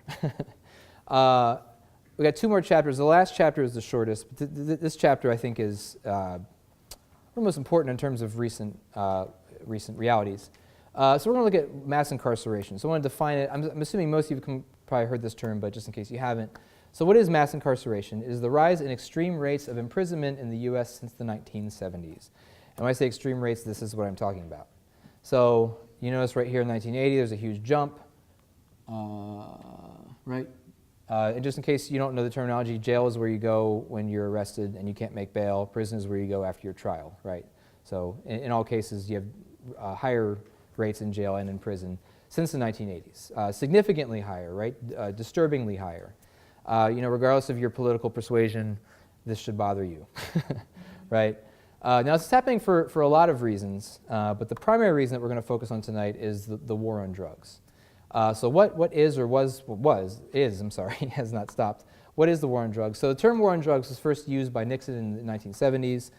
Speaker 1: We got two more chapters. The last chapter is the shortest. But this chapter, I think, is one of the most important in terms of recent realities. So we're going to look at mass incarceration. So I want to define it. I'm assuming most of you have probably heard this term, but just in case you haven't. So what is mass incarceration? It is the rise in extreme rates of imprisonment in the U.S. since the 1970s. And when I say extreme rates, this is what I'm talking about. So you notice right here in 1980, there's a huge jump, right? And just in case you don't know the terminology, jail is where you go when you're arrested and you can't make bail. Prison is where you go after your trial, right? So in all cases, you have higher rates in jail and in prison since the 1980s. Significantly higher, right? Disturbingly higher. Regardless of your political persuasion, this should bother you, right? Now, this is happening for a lot of reasons, but the primary reason that we're going to focus on tonight is the war on drugs. So what is or has not stopped. What is the war on drugs? So the term war on drugs was first used by Nixon in the 1970s,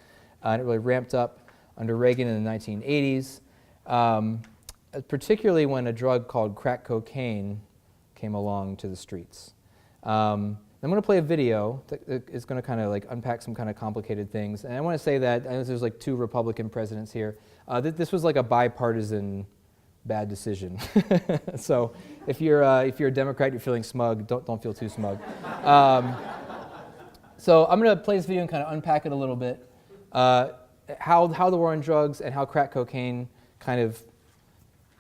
Speaker 1: and it really ramped up under Reagan in the 1980s, particularly when a drug called crack cocaine came along to the streets. I'm going to play a video that is going to kind of like unpack some kind of complicated things. And I want to say that, I know there's like two Republican presidents here, this was like a bipartisan bad decision. So if you're a Democrat, you're feeling smug, don't feel too smug. So I'm going to play this video and kind of unpack it a little bit. How the war on drugs and how crack cocaine kind of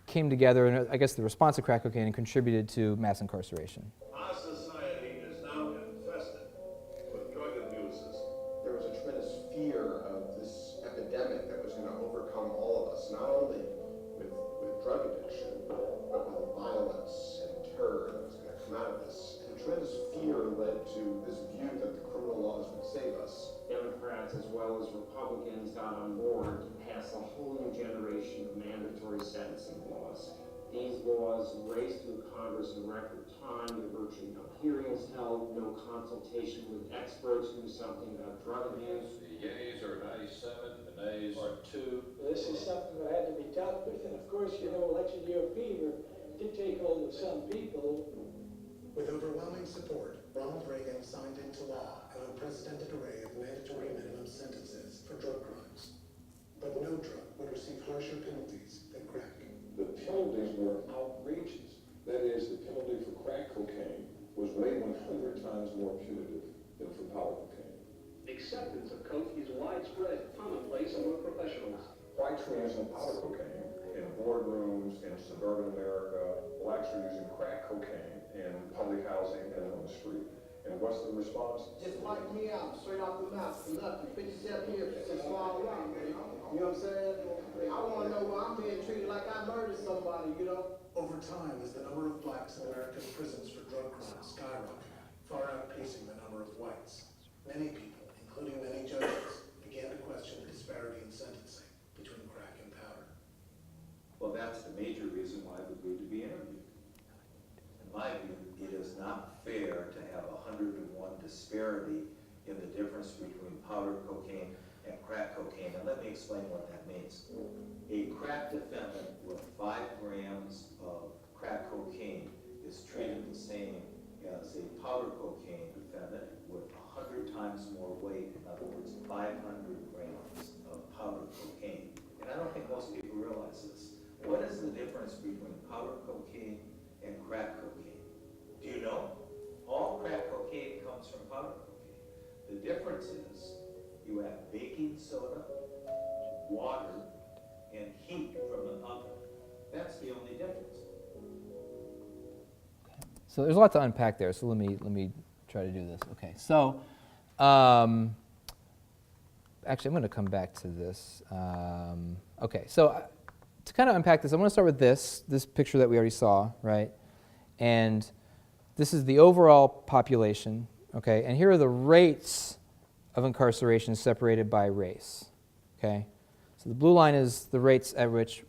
Speaker 1: came together, and I guess the response to crack cocaine contributed to mass incarceration.
Speaker 8: Our society is now infested with drug abusers.
Speaker 3: There was a tremendous fear of this epidemic that was going to overcome all of us, not only with drug addiction, but with violence and terror that was going to come out of this. And tremendous fear led to this view that the criminal laws would save us.
Speaker 9: Democrats as well as Republicans got on board to pass a whole new generation of mandatory sentencing laws. These laws raced through Congress in record time. There were virtually no hearings held, no consultation with experts who knew something about drug abuse.
Speaker 10: The yeas are 97, the nays are 2.
Speaker 11: This is something that had to be dealt with, and of course, election year fever did take hold of some people. With overwhelming support, Ronald Reagan signed into law an unprecedented array of mandatory minimum sentences for drug crimes. But no drug would receive harsher penalties than crack.
Speaker 10: The penalties were outrageous. That is, the penalty for crack cocaine was way 100 times more punitive than for powder cocaine.
Speaker 12: Acceptance of coke is widespread, commonplace among professionals.
Speaker 10: Whites were using powder cocaine in boardrooms in suburban America. Blacks were using crack cocaine in public housing and on the street. And what's the response?
Speaker 12: Just like me out, straight off the mouth, nothing. 57 years, it's a small rock, man. You know what I'm saying? I want to know why I'm being treated like I murdered somebody, you know?
Speaker 11: Over time, as the number of blacks in American prisons for drug crimes skyrocketed, far outpacing the number of whites, many people, including many judges, began to question the disparity in sentencing between crack and powder.
Speaker 13: Well, that's the major reason why we agreed to be interviewed. In my view, it is not fair to have 100-to-1 disparity in the difference between powder cocaine and crack cocaine. And let me explain what that means. A crack defendant with 5 grams of crack cocaine is treated the same as a powder cocaine defendant with 100 times more weight. In other words, 500 grams of powder cocaine. And I don't think most people realize this. What is the difference between powder cocaine and crack cocaine? Do you know? All crack cocaine comes from powder cocaine. The difference is you have baking soda, water, and heat from an oven. That's the only difference.
Speaker 1: So there's a lot to unpack there, so let me try to do this. Okay, so actually I'm going to come back to this. Okay, so to kind of unpack this, I want to start with this picture that we already saw, right? And this is the overall population, okay? And here are the rates of incarceration separated by race, okay? So the blue line is the rates at which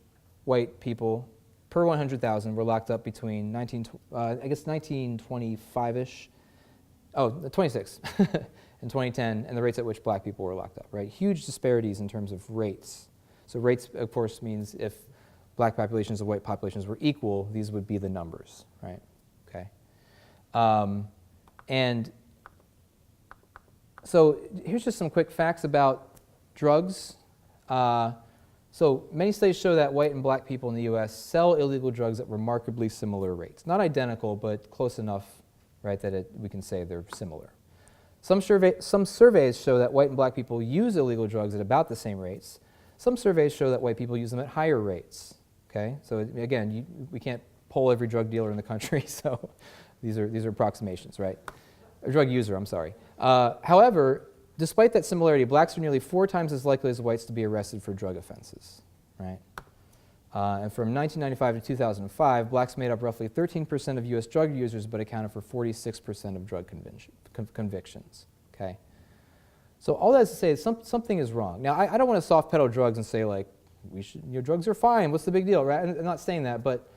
Speaker 1: white people per 100,000 were locked up between 1925-ish, 26, and 2010, and the rates at which black people were locked up, right? Huge disparities in terms of rates. So rates, of course, means if black populations and white populations were equal, these would be the numbers, right? Okay. And so here's just some quick facts about drugs. So many studies show that white and black people in the U.S. sell illegal drugs at remarkably similar rates. Not identical, but close enough, right, that we can say they're similar. Some surveys show that white and black people use illegal drugs at about the same rates. Some surveys show that white people use them at higher rates. Okay, so again, we can't poll every drug dealer in the country, so these are approximations, right? A drug user, I'm sorry. However, despite that similarity, blacks are nearly 4 times as likely as whites to be arrested for drug offenses, right? And from 1995 to 2005, blacks made up roughly 13% of U.S. drug users, but accounted for 46% of drug convictions, okay? So all that is to say is something is wrong. Now, I don't want to soft pedal drugs and say, like, drugs are fine, what's the big deal, right? I'm not saying that, but,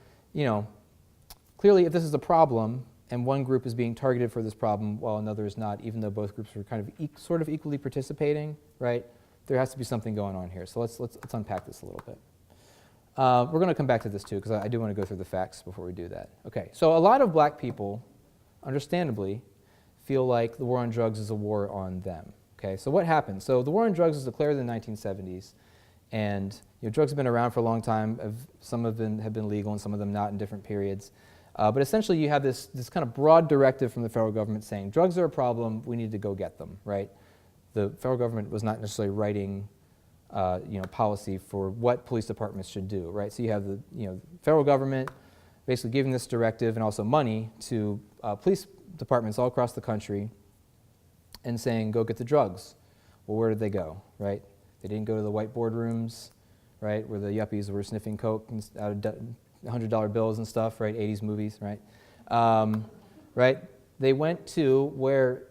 Speaker 1: clearly if this is a problem and one group is being targeted for this problem while another is not, even though both groups are kind of sort of equally participating, right? There has to be something going on here. So let's unpack this a little bit. We're going to come back to this too, because I do want to go through the facts before we do that. Okay, so a lot of black people, understandably, feel like the war on drugs is a war on them. Okay, so what happened? So the war on drugs was declared in the 1970s, and drugs have been around for a long time. Some of them have been legal and some of them not in different periods. But essentially you have this kind of broad directive from the federal government saying drugs are a problem, we need to go get them, right? The federal government was not necessarily writing policy for what police departments should do, right? So you have the federal government basically giving this directive and also money to police departments all across the country and saying, go get the drugs. Well, where did they go, right? They didn't go to the white boardrooms, right, where the yuppies were sniffing coke out of $100 bills and stuff, right, 80s movies, right? Right? They went to where,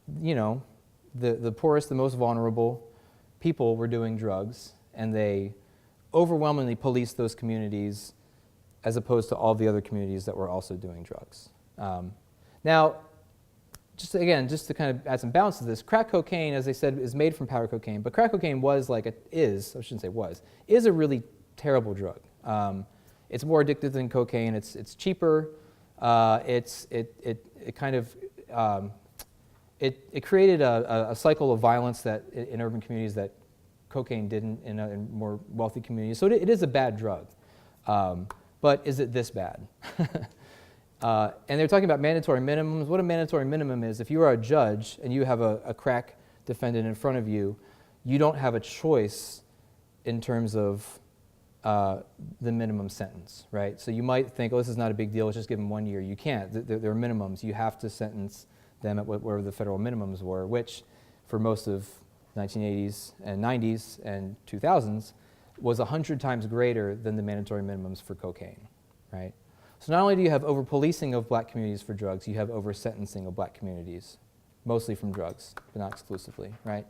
Speaker 1: the poorest, the most vulnerable people were doing drugs, and they overwhelmingly policed those communities as opposed to all the other communities that were also doing drugs. Now, just to kind of add some balance to this, crack cocaine, as I said, is made from powder cocaine, but crack cocaine is a really terrible drug. It's more addictive than cocaine. It's cheaper. It kind of it created a cycle of violence that in urban communities that cocaine didn't in more wealthy communities. So it is a bad drug, but is it this bad? And they're talking about mandatory minimums. What a mandatory minimum is, if you are a judge and you have a crack defendant in front of you, you don't have a choice in terms of the minimum sentence, right? So you might think, oh, this is not a big deal, let's just give them 1 year. You can't. There are minimums. You have to sentence them at whatever the federal minimums were, which for most of 1980s and 90s and 2000s was 100 times greater than the mandatory minimums for cocaine, right? So not only do you have over-policing of black communities for drugs, you have over-sentencing of black communities, mostly from drugs, but not exclusively, right?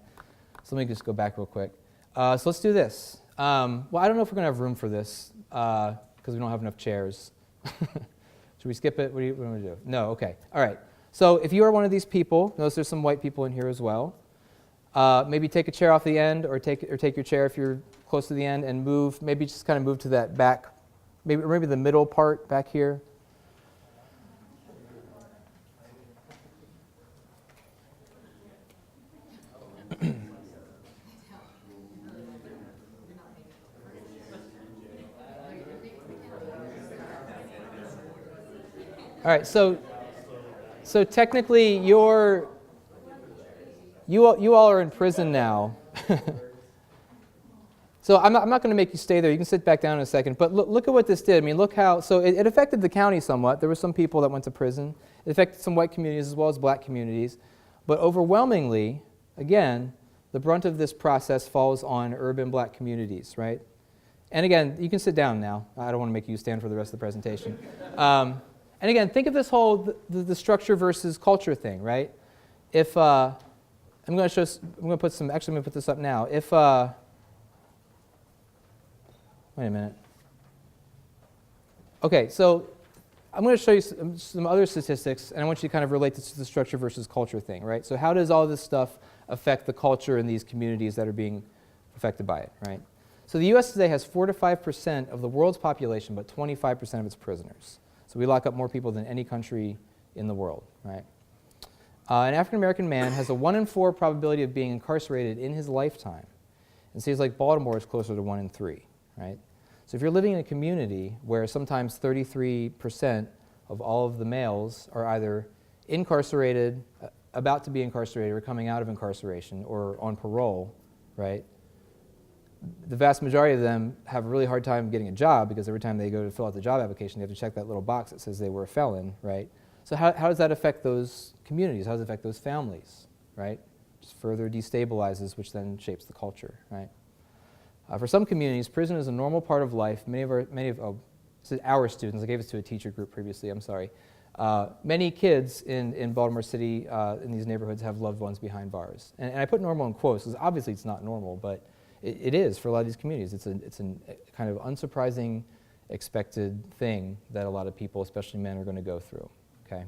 Speaker 1: So let me just go back real quick. So let's do this. Well, I don't know if we're going to have room for this because we don't have enough chairs. Should we skip it? What do you want to do? No? Okay. All right. So if you are one of these people, notice there's some white people in here as well. Maybe take a chair off the end or take your chair if you're close to the end and move, maybe just kind of move to that back, maybe the middle part back here. All right, so technically you all are in prison now. So I'm not going to make you stay there. You can sit back down in a second. But look at what this did. I mean, look how, so it affected the county somewhat. There were some people that went to prison. It affected some white communities as well as black communities. But overwhelmingly, again, the brunt of this process falls on urban black communities, right? And again, you can sit down now. I don't want to make you stand for the rest of the presentation. And again, think of this whole the structure versus culture thing, right? If I'm going to put this up now. If wait a minute. Okay, so I'm going to show you some other statistics, and I want you to kind of relate this to the structure versus culture thing, right? So how does all this stuff affect the culture in these communities that are being affected by it, right? So the U.S. today has 4 to 5% of the world's population, but 25% of its prisoners. So we lock up more people than any country in the world, right? An African-American man has a 1 in 4 probability of being incarcerated in his lifetime. In cities like Baltimore, it's closer to 1 in 3, right? So if you're living in a community where sometimes 33% of all of the males are either incarcerated, about to be incarcerated, or coming out of incarceration, or on parole, right? The vast majority of them have a really hard time getting a job because every time they go to fill out the job application, they have to check that little box that says they were a felon, right? So how does that affect those communities? How does it affect those families, right? Just further destabilizes, which then shapes the culture, right? For some communities, prison is a normal part of life. Many of our students, I gave this to a teacher group previously, I'm sorry. Many kids in Baltimore City, in these neighborhoods, have loved ones behind bars. And I put normal in quotes, because obviously it's not normal, but it is for a lot of these communities. It's a kind of unsurprising, expected thing that a lot of people, especially men, are going to go through, okay?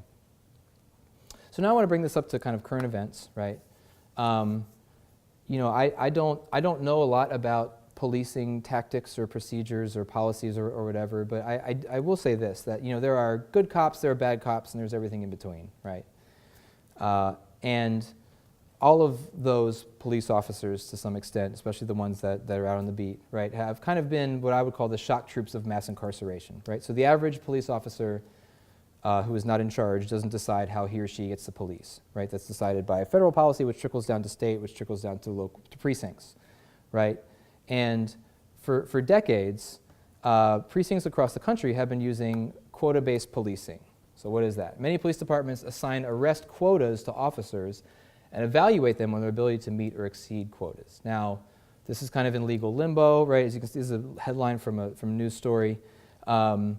Speaker 1: So now I want to bring this up to kind of current events, right? You know, I don't know a lot about policing tactics or procedures or policies or whatever, but I will say this, that, you know, there are good cops, there are bad cops, and there's everything in between, right? And all of those police officers, to some extent, especially the ones that are out on the beat, right, have kind of been what I would call the shock troops of mass incarceration, right? So the average police officer who is not in charge doesn't decide how he or she gets the police, right? That's decided by a federal policy, which trickles down to state, which trickles down to precincts, right? And for decades, precincts across the country have been using quota-based policing. So what is that? Many police departments assign arrest quotas to officers and evaluate them on their ability to meet or exceed quotas. Now, this is kind of in legal limbo, right? As you can see, this is a headline from a news story. And,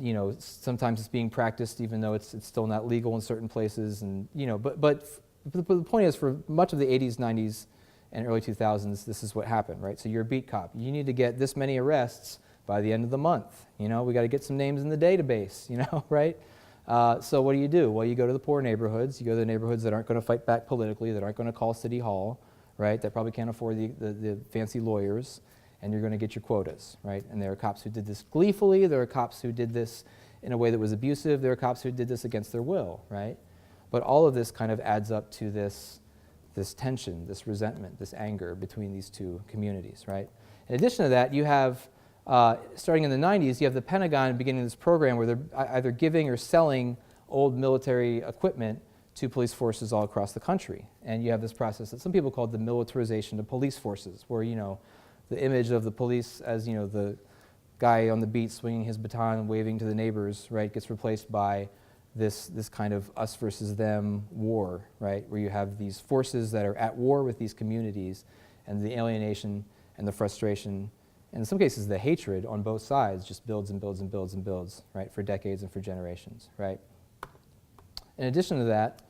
Speaker 1: you know, sometimes it's being practiced even though it's still not legal in certain places. And, you know, but the point is, for much of the 80s, 90s, and early 2000s, this is what happened, right? So you're a beat cop. You need to get this many arrests by the end of the month. You know, we got to get some names in the database, you know, right? So what do? Well, you go to the poor neighborhoods. You go to the neighborhoods that aren't going to fight back politically, that aren't going to call City Hall, right? That probably can't afford the fancy lawyers, and you're going to get your quotas, right? And there are cops who did this gleefully. There are cops who did this in a way that was abusive. There are cops who did this against their will, right? But all of this kind of adds up to this tension, this resentment, this anger between these two communities, right? In addition to that, you have, starting in the 90s, you have the Pentagon beginning this program where they're either giving or selling old military equipment to police forces all across the country. And you have this process that some people call the militarization of police forces, where, the image of the police as, the guy on the beat swinging his baton and waving to the neighbors, right, gets replaced by this kind of us versus them war, right, where you have these forces that are at war with these communities, and the alienation and the frustration, and in some cases the hatred on both sides just builds and builds and builds and builds, right, for decades and for generations, right? In addition to that,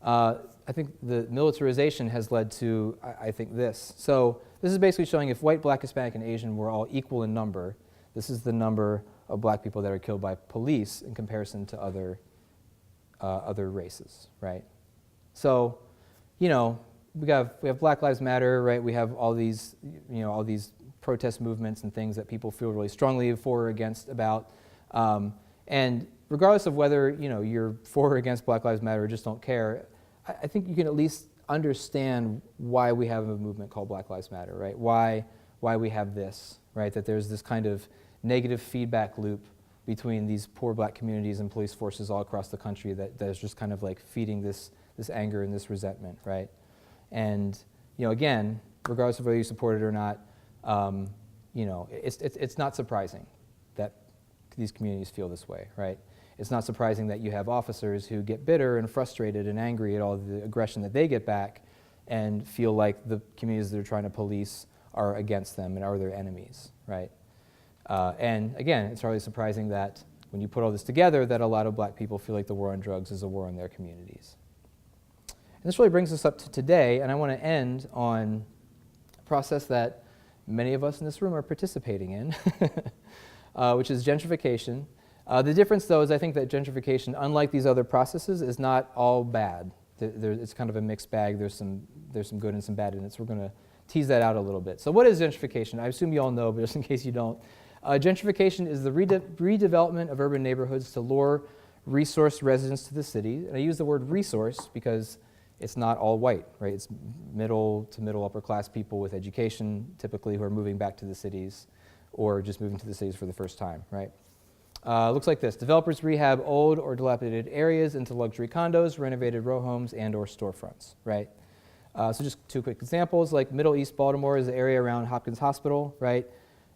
Speaker 1: I think the militarization has led to, I think, this. So this is basically showing if white, black, Hispanic, and Asian were all equal in number, this is the number of black people that are killed by police in comparison to other races, right? So, we have Black Lives Matter, right? We have all these, all these protest movements and things that people feel really strongly for or against about. And regardless of whether, you're for or against Black Lives Matter or just don't care, I think you can at least understand why we have a movement called Black Lives Matter, right? Why we have this, right? That there's this kind of negative feedback loop between these poor black communities and police forces all across the country that is just kind of like feeding this anger and this resentment, right? And, again, regardless of whether you support it or not, it's not surprising that these communities feel this way, right? It's not surprising that you have officers who get bitter and frustrated and angry at all the aggression that they get back and feel like the communities they're trying to police are against them and are their enemies, right? And again, it's hardly surprising that when you put all this together, that a lot of black people feel like the war on drugs is a war on their communities. And this really brings us up to today, and I want to end on a process that many of us in this room are participating in, which is gentrification. The difference, though, is I think that gentrification, unlike these other processes, is not all bad. It's kind of a mixed bag. There's some good and some bad in it, so we're going to tease that out a little bit. So what is gentrification? I assume you all know, but just in case you don't. Gentrification is the redevelopment of urban neighborhoods to lure resource residents to the city. And I use the word resource because it's not all white, right? It's middle to middle upper class people with education, typically, who are moving back to the cities or just moving to the cities for the first time, right? Looks like this. Developers rehab old or dilapidated areas into luxury condos, renovated row homes, and or storefronts, right? So just two quick examples, like Middle East Baltimore is the area around Hopkins Hospital, right?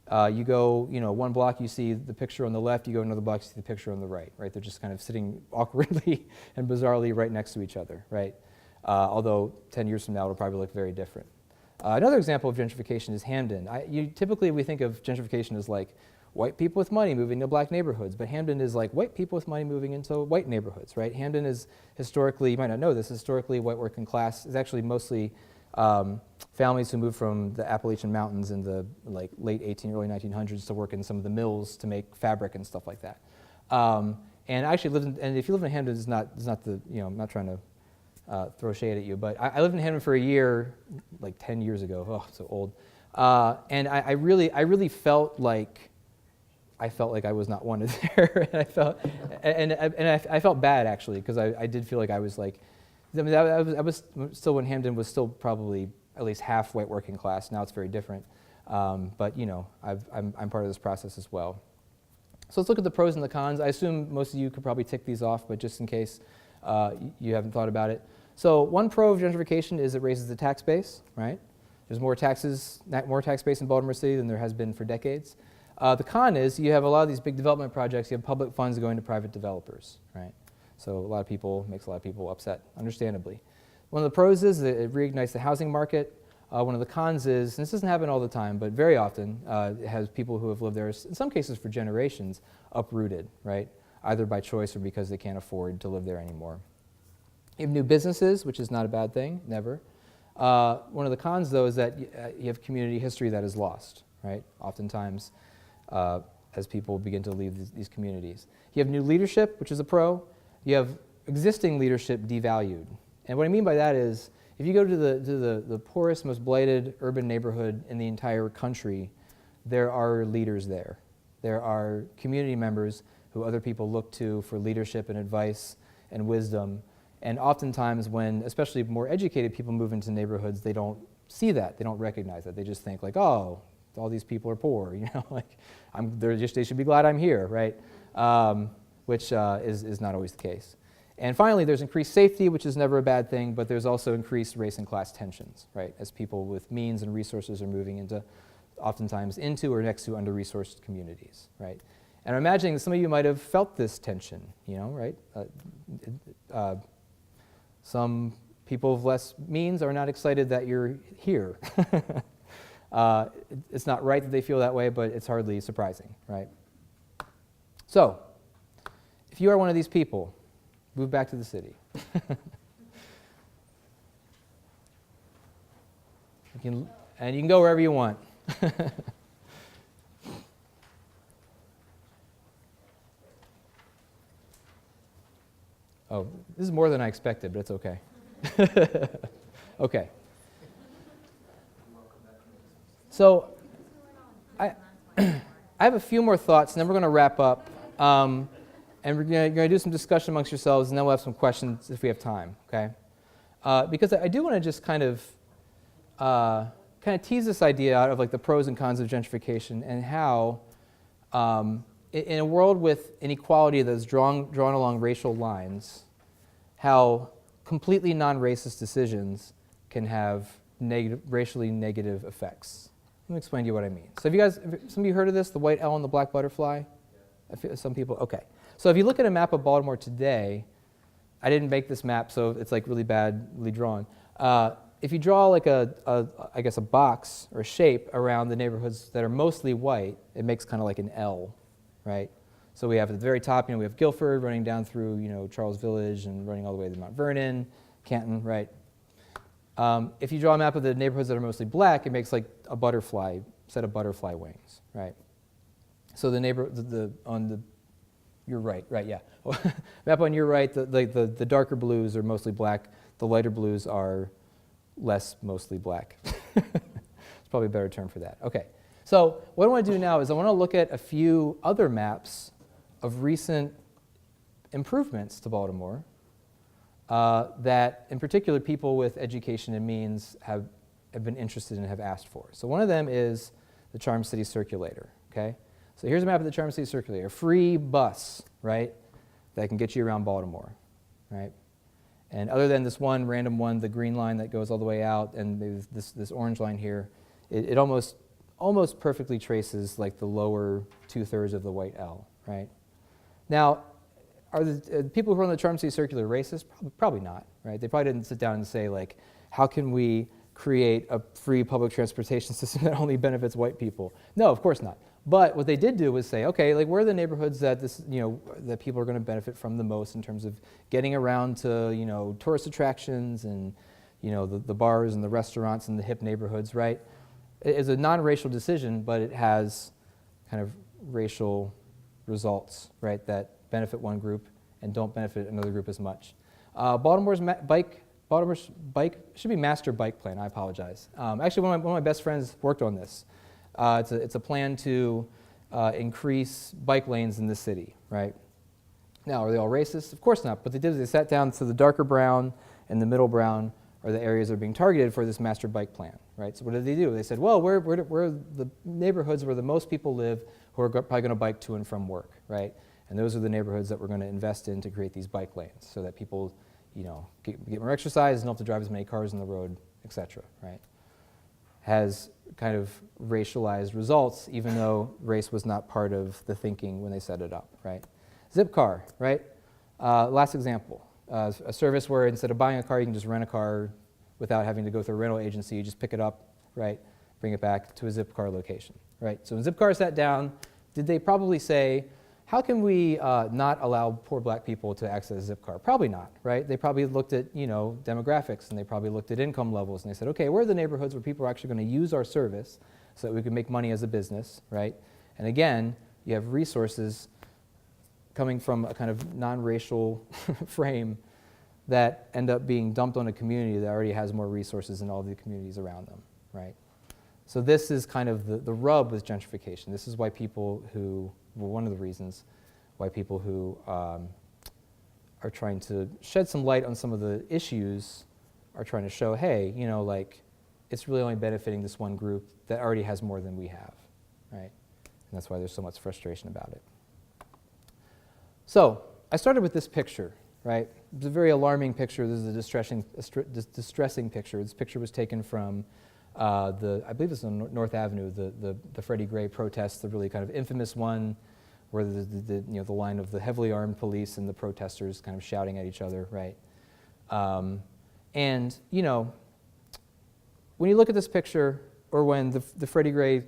Speaker 1: You go, one block, you see the picture on the left, you go another block, you see the picture on the right, right? They're just kind of sitting awkwardly and bizarrely right next to each other, right? Although 10 years from now, it'll probably look very different. Another example of gentrification is Hamden. Typically, we think of gentrification as like white people with money moving to black neighborhoods, but Hamden is like white people with money moving into white neighborhoods, right? Hamden is historically, you might not know this, historically white working class is actually mostly families who moved from the Appalachian Mountains in the late early 1900s to work in some of the mills to make fabric and stuff like that. And I actually and if you live in Hamden, it's not the, I'm not trying to throw shade at you, but I lived in Hamden for a year, like 10 years ago. Oh, so old. And I really felt like I was not wanted there, and I felt bad actually because I did feel like I was like, I was still when Hamden was still probably at least half white working class. Now it's very different, but I'm part of this process as well. So let's look at the pros and the cons. I assume most of you could probably tick these off, but just in case you haven't thought about it. So one pro of gentrification is it raises the tax base, right? There's more tax base in Baltimore City than there has been for decades. The con is you have a lot of these big development projects, you have public funds going to private developers, right? So makes a lot of people upset, understandably. One of the pros is that it reignites the housing market. One of the cons is, and this doesn't happen all the time, but very often, it has people who have lived there, in some cases for generations, uprooted, right? Either by choice or because they can't afford to live there anymore. You have new businesses, which is not a bad thing, never. One of the cons, though, is that you have community history that is lost, right? Oftentimes, as people begin to leave these communities. You have new leadership, which is a pro. You have existing leadership devalued. And what I mean by that is, if you go to the poorest, most blighted urban neighborhood in the entire country, there are leaders there. There are community members who other people look to for leadership and advice and wisdom. And oftentimes when, especially more educated people move into neighborhoods, they don't see that, they don't recognize that. They just think like, oh, all these people are poor, like they should be glad I'm here, right? Which is not always the case. And finally, there's increased safety, which is never a bad thing, but there's also increased race and class tensions, right? As people with means and resources are moving oftentimes into or next to under-resourced communities, right? And I'm imagining that some of you might have felt this tension, right? Some people with less means are not excited that you're here. It's not right that they feel that way, but it's hardly surprising, right? So, if you are one of these people, move back to the city. And you can go wherever you want. Oh, this is more than I expected, but it's okay. Okay. So, I have a few more thoughts, and then we're going to wrap up. And we're going to do some discussion amongst yourselves, and then we'll have some questions if we have time, okay? Because I do want to just kind of tease this idea out of like the pros and cons of gentrification and how, in a world with inequality that's drawn along racial lines, how completely non-racist decisions can have racially negative effects. Let me explain to you what I mean. So have some of you heard of this, the white L and the black butterfly? Some people, okay. So if you look at a map of Baltimore today, I didn't make this map, so it's like really badly drawn. If you draw like I guess a box or a shape around the neighborhoods that are mostly white, it makes kind of like an L, right? So we have at the very top, we have Guilford running down through, Charles Village and running all the way to Mount Vernon, Canton, right? If you draw a map of the neighborhoods that are mostly black, it makes like a set of butterfly wings, right? So on your right, yeah. Map on your right, the darker blues are mostly black. The lighter blues are less mostly black. It's probably a better term for that. Okay. So what I want to do now is I want to look at a few other maps of recent improvements to Baltimore that, in particular, people with education and means have been interested in and have asked for. So one of them is the Charm City Circulator, okay? So here's a map of the Charm City Circulator, a free bus, right, that can get you around Baltimore, right? And other than this one random one, the green line that goes all the way out, and maybe this orange line here, it almost perfectly traces like the lower 2/3 of the white L, right? Now, are the people who are on the Charm City Circular racist? Probably not, right? They probably didn't sit down and say like, how can we create a free public transportation system that only benefits white people? No, of course not. But what they did do was say, okay, like where are the neighborhoods that that people are going to benefit from the most in terms of getting around to tourist attractions and the bars and the restaurants and the hip neighborhoods, right? It's a non-racial decision, but it has kind of racial results, right, that benefit one group and don't benefit another group as much. Baltimore's bike should be master bike plan. I apologize. Actually, one of my best friends worked on this. It's a plan to increase bike lanes in the city, right? Now, are they all racist? Of course not. What they did is they sat down to the darker brown and the middle brown are the areas that are being targeted for this master bike plan, right? So what did they do? They said, well, where are the neighborhoods where the most people live who are probably going to bike to and from work, right? And those are the neighborhoods that we're going to invest in to create these bike lanes so that people, get more exercise and don't have to drive as many cars on the road, et cetera, right? Has kind of racialized results, even though race was not part of the thinking when they set it up, right? Zipcar, right? Last example, a service where instead of buying a car, you can just rent a car without having to go through a rental agency. You just pick it up, right? Bring it back to a Zipcar location, right? So when Zipcar sat down, did they probably say, how can we not allow poor black people to access Zipcar? Probably not, right? They probably looked at, demographics, and they probably looked at income levels, and they said, okay, where are the neighborhoods where people are actually going to use our service so that we can make money as a business, right? And again, you have resources coming from a kind of non-racial frame that end up being dumped on a community that already has more resources than all the communities around them, right? So this is kind of the rub with gentrification. This is why people one of the reasons white people who are trying to shed some light on some of the issues are trying to show, hey, you know, like, it's really only benefiting this one group that already has more than we have, right? And that's why there's so much frustration about it. So I started with this picture, right? It's a very alarming picture. This is a distressing picture. This picture was taken from I believe it's on North Avenue, the Freddie Gray protests, the really kind of infamous one where the line of the heavily armed police and the protesters kind of shouting at each other, right? And, you know, when you look at this picture, or when the Freddie Gray,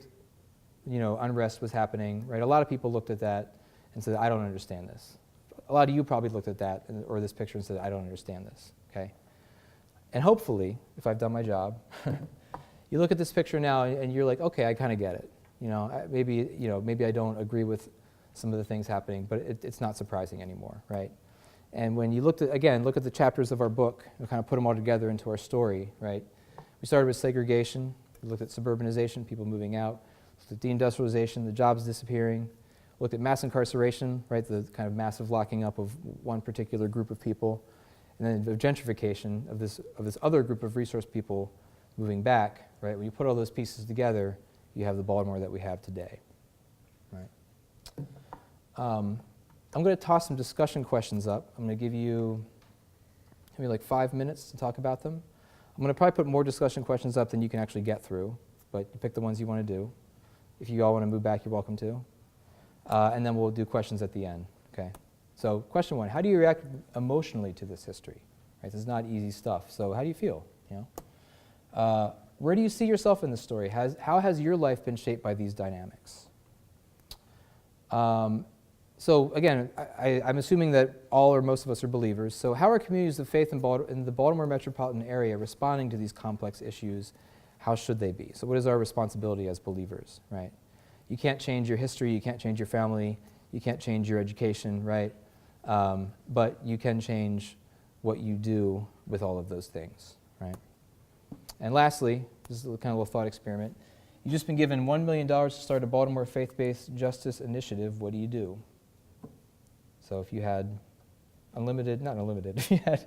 Speaker 1: you know, unrest was happening, right? A lot of people looked at that and said, I don't understand this. A lot of you probably looked at that or this picture and said, I don't understand this, okay? And hopefully, if I've done my job, you look at this picture now and you're like, okay, I kind of get it. You know, maybe I don't agree with some of the things happening, but it's not surprising anymore, right? And when you look at the chapters of our book and kind of put them all together into our story, right? We started with segregation. We looked at suburbanization, people moving out. We looked at deindustrialization, the jobs disappearing. We looked at mass incarceration, right? The kind of massive locking up of one particular group of people. And then the gentrification of this other group of resource people moving back, right? When you put all those pieces together, you have the Baltimore that we have today, right? I'm going to toss some discussion questions up. I'm going to give you maybe like 5 minutes to talk about them. I'm going to probably put more discussion questions up than you can actually get through, but you pick the ones you want to do. If you all want to move back, you're welcome to. And then we'll do questions at the end, okay? So question one, how do you react emotionally to this history? Right, this is not easy stuff, so how do you feel, you know? Where do you see yourself in the story? How has your life been shaped by these dynamics? So again, I'm assuming that all or most of us are believers. So how are communities of faith in the Baltimore metropolitan area responding to these complex issues? How should they be? So what is our responsibility as believers, right? You can't change your history, you can't change your family, you can't change your education, right? But you can change what you do with all of those things, right? And lastly, this is kind of a little thought experiment. You've just been given $1 million to start a Baltimore faith-based justice initiative. What do you do? So if you had if you had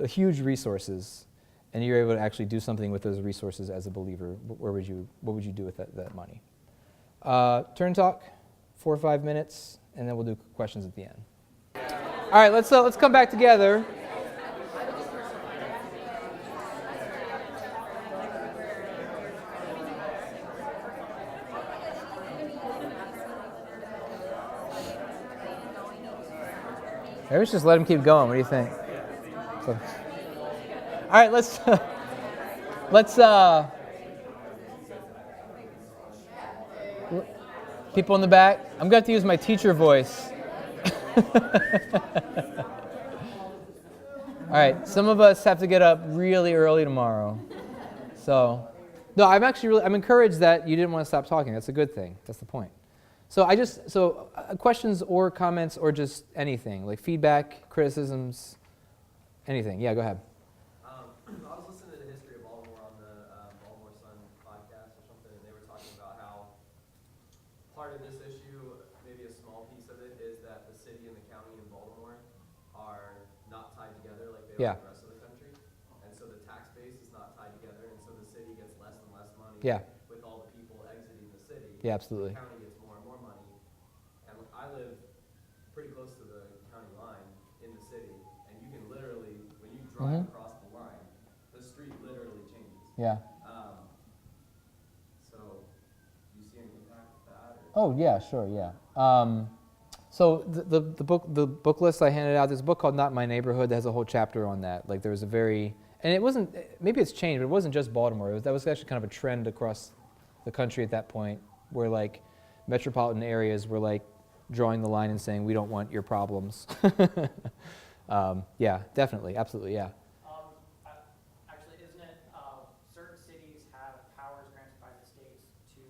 Speaker 1: huge resources and you're able to actually do something with those resources as a believer, what would you do with that money? Turn talk, 4 or 5 minutes, and then we'll do questions at the end. All right, let's come back together. Maybe we should just let him keep going. What do you think? So, all right, let's people in the back. I'm going to have to use my teacher voice. All right, some of us have to get up really early tomorrow. So, no, I'm encouraged that you didn't want to stop talking. That's a good thing. That's the point. So questions or comments or just anything, like feedback, criticisms, anything. Yeah, go ahead.
Speaker 4: I was listening to the history of Baltimore on the Baltimore Sun podcast or something, and they were talking about how part of this issue, maybe a small piece of it, is that the city and the county in Baltimore are not tied together like they are in the rest of the country. And so the tax base is not tied together, and so the city gets less and less money with all the people exiting the city.
Speaker 1: Yeah, absolutely.
Speaker 4: The county gets more and more money. And I live pretty close to the county line in the city, and you can literally, when you drive across the line, the street literally changes.
Speaker 1: Yeah.
Speaker 4: So, do you see any impact with that?
Speaker 1: Oh yeah, sure, yeah. So the book list I handed out, there's a book called Not My Neighborhood that has a whole chapter on that. Like there was and it wasn't, maybe it's changed, but it wasn't just Baltimore. That was actually kind of a trend across the country at that point, where like metropolitan areas were like drawing the line and saying, we don't want your problems. Yeah, definitely, absolutely, yeah.
Speaker 6: Actually, isn't it, certain cities have powers granted by the states to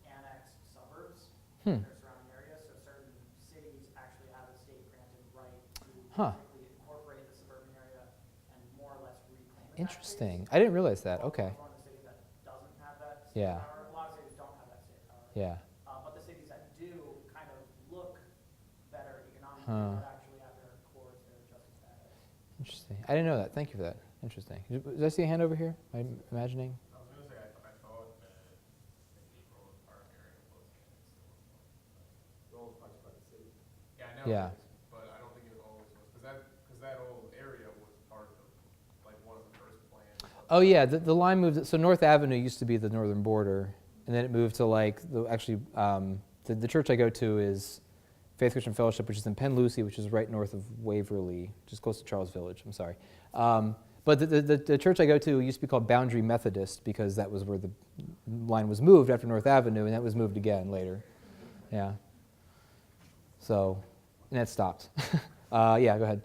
Speaker 6: annex suburbs in their surrounding areas, so certain cities actually have a state-granted right to basically incorporate the suburban area and more or less reclaim it.
Speaker 1: Interesting. I didn't realize that, okay.
Speaker 6: One of the cities that doesn't have that state power. A lot of cities don't have that state power.
Speaker 1: Yeah.
Speaker 6: But the cities that do kind of look are actually at their courts, their justice status.
Speaker 1: Interesting. I didn't know that. Thank you for that. Interesting. Did I see a hand over here? Am I imagining?
Speaker 14: I was going to say, I thought the April Park area was
Speaker 4: Rose Park's part of the city.
Speaker 14: Yeah, I know.
Speaker 1: Yeah.
Speaker 14: But I don't think it always was, because that whole area was part of, like, one of the first plans.
Speaker 1: Oh yeah, the line moved. So North Avenue used to be the northern border, and then it moved to like the church I go to is Faith Christian Fellowship, which is in Penn Lucy, which is right north of Waverly, just close to Charles Village. I'm sorry. But the church I go to used to be called Foundry Methodist because that was where the line was moved after North Avenue, and that was moved again later. Yeah. So, and that stopped. Yeah, go ahead.